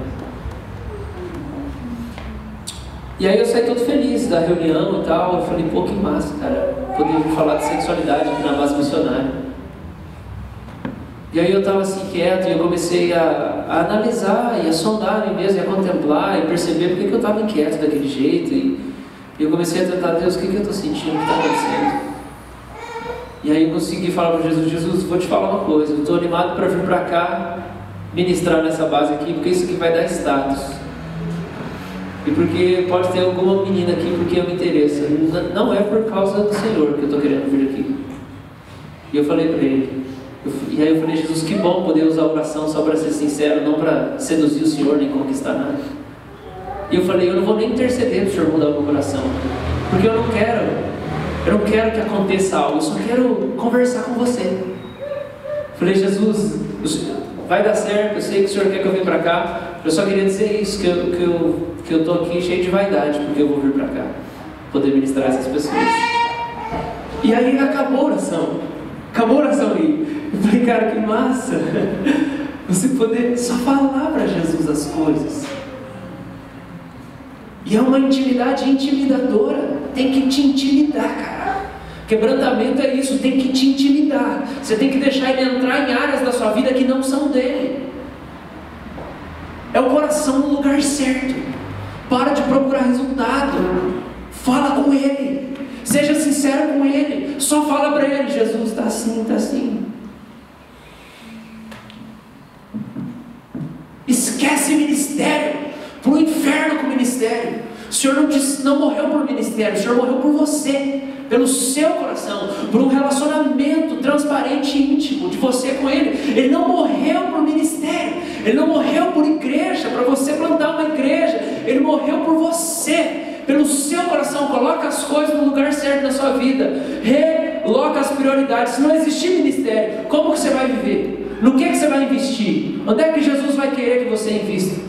E aí eu saí todo feliz da reunião e tal. Eu falei, pô, que massa, cara, poder falar de sexualidade aqui na base missionária. E aí eu estava assim quieto e eu comecei a analisar e a sondar em mim mesmo, e a contemplar e perceber porque que eu estava inquieto daquele jeito. E eu comecei a tentar, Deus, o que eu estou sentindo, o que está acontecendo? E aí eu consegui falar para Jesus, Jesus, vou te falar uma coisa, eu estou animado para vir para cá ministrar nessa base aqui, porque isso aqui vai dar status. E porque pode ter alguma menina aqui porque eu me interesso. Não é por causa do Senhor que eu estou querendo vir aqui. E eu falei para ele. E aí eu falei, Jesus, que bom poder usar a oração só para ser sincero, não para seduzir o Senhor nem conquistar nada. E eu falei, eu não vou nem interceder para o Senhor mudar o meu coração. Porque eu não quero que aconteça algo, eu só quero conversar com você. Eu falei, Jesus, vai dar certo, eu sei que o Senhor quer que eu venha para cá. Eu só queria dizer isso, que eu estou aqui cheio de vaidade, porque eu vou vir para cá, poder ministrar essas pessoas. E aí acabou a oração aí. Eu falei, cara, que massa, você poder só falar para Jesus as coisas. E é uma intimidade intimidadora, tem que te intimidar, cara. Quebrantamento é isso, tem que te intimidar. Você tem que deixar ele entrar em áreas da sua vida que não são dele. É o coração no lugar certo. Para de procurar resultado. Fala com ele. Seja sincero com ele. Só fala para ele, Jesus, está assim, está assim. Esquece ministério. Para o inferno com o ministério. O Senhor não morreu por ministério. O Senhor morreu por você. Pelo seu coração. Por um relacionamento transparente e íntimo de você com ele. Ele não morreu por ministério. Ele não morreu por igreja, para você plantar uma igreja. Ele morreu por você, pelo seu coração. Coloca as coisas no lugar certo na sua vida. Reloca as prioridades. Se não existir ministério, como que você vai viver? No que você vai investir? Onde é que Jesus vai querer que você invista?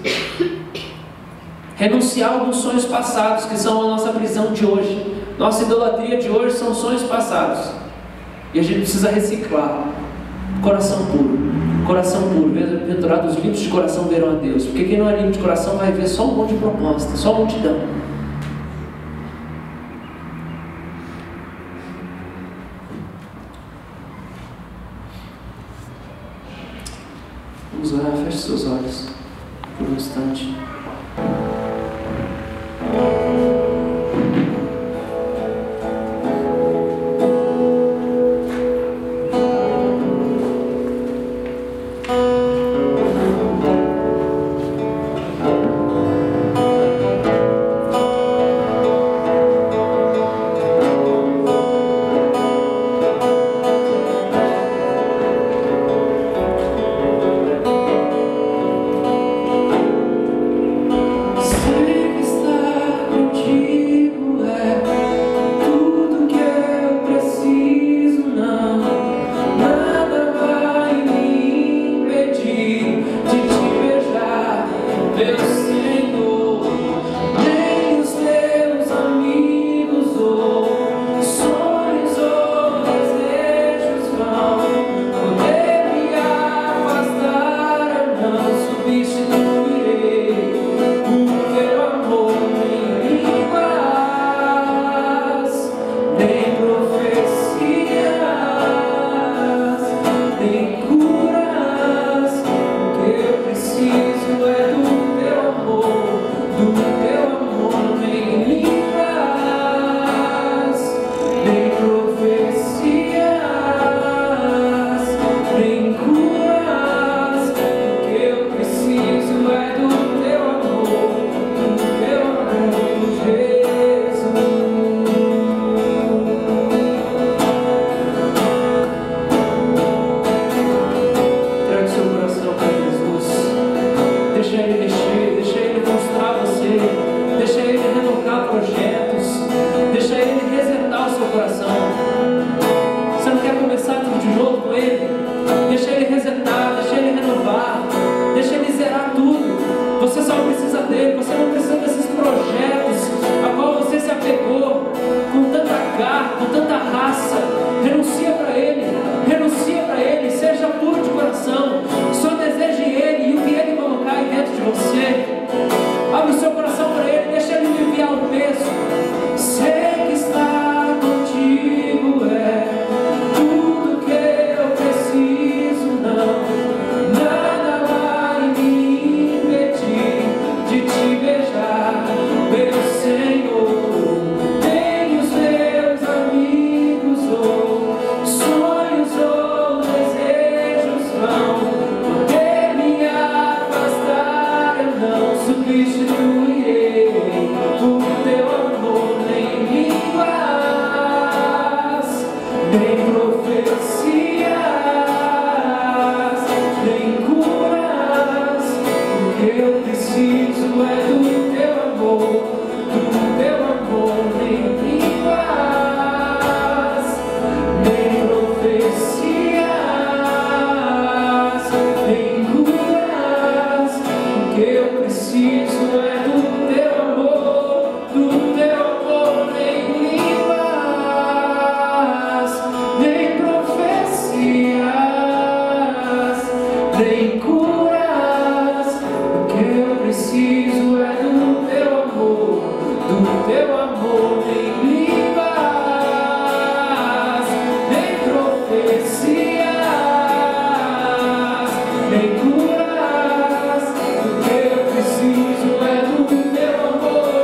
Renunciar a alguns sonhos passados, que são a nossa prisão de hoje. Nossa idolatria de hoje são sonhos passados. E a gente precisa reciclar. Coração puro. Coração puro, bem-aventurados os limpos de coração verão a Deus. Porque quem não é limpo de coração vai ver só um monte de proposta, só multidão. Vamos orar, feche seus olhos por um instante. Vem curas, o que eu preciso é do teu amor, vem línguas, vem profecias, vem curas, o que eu preciso é do teu amor,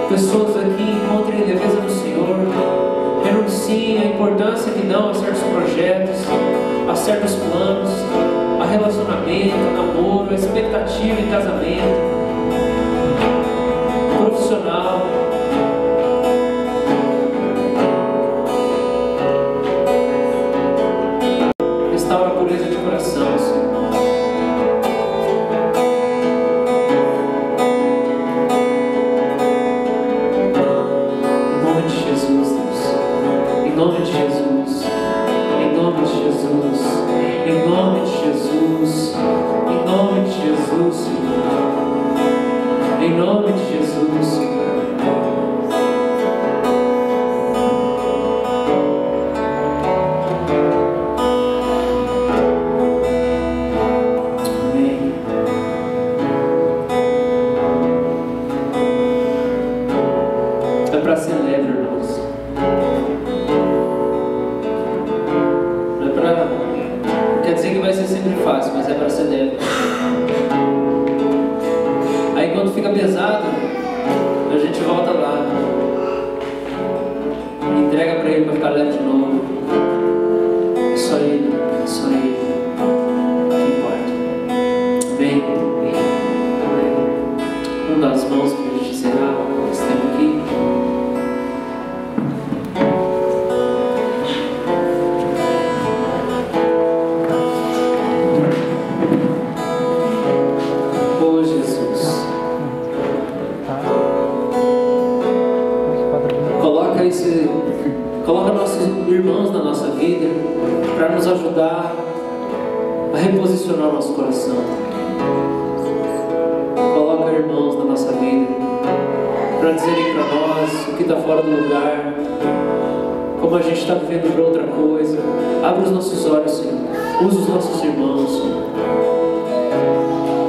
pessoas aqui encontrem leveza no Senhor, renunciem à importância que dão a certos projetos, a certos planos, a relacionamento, a namoro, a expectativa em casamento, profissional. Restaura a pureza de coração, Senhor. Em nome de Jesus, em nome de Jesus, em nome de Jesus, em nome de Jesus, Senhor. Em nome de Jesus, Senhor. Amém. É para ser leve, irmãos. Não quer dizer que vai ser sempre fácil, mas é para ser leve. Aí quando fica pesado, a gente volta lá, entrega para Ele para ficar leve de novo. É só Ele que importa. Amém. Um das mãos para a gente encerrar esse tempo aqui. Coloca nossos irmãos na nossa vida para nos ajudar a reposicionar o nosso coração. Coloca irmãos na nossa vida para dizerem para nós o que está fora do lugar, como a gente está vivendo para outra coisa. Abre os nossos olhos, Senhor. Usa os nossos irmãos, Senhor.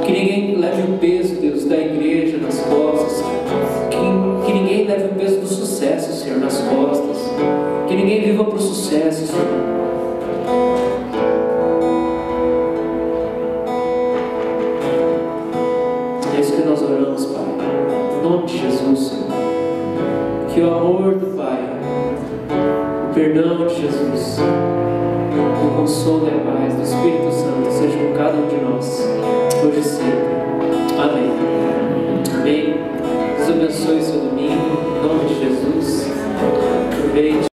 Que ninguém leve o peso, Deus, da igreja nas costas. Que ninguém leve o peso do sucesso, Senhor, nas costas. Que ninguém viva para o sucesso, Senhor. É isso que nós oramos, Pai. Em nome de Jesus, Senhor. Que o amor do Pai, o perdão de Jesus, o consolo e a paz do Espírito Santo seja com cada um de nós, hoje e sempre. Amém. Amém. Deus abençoe, Senhor.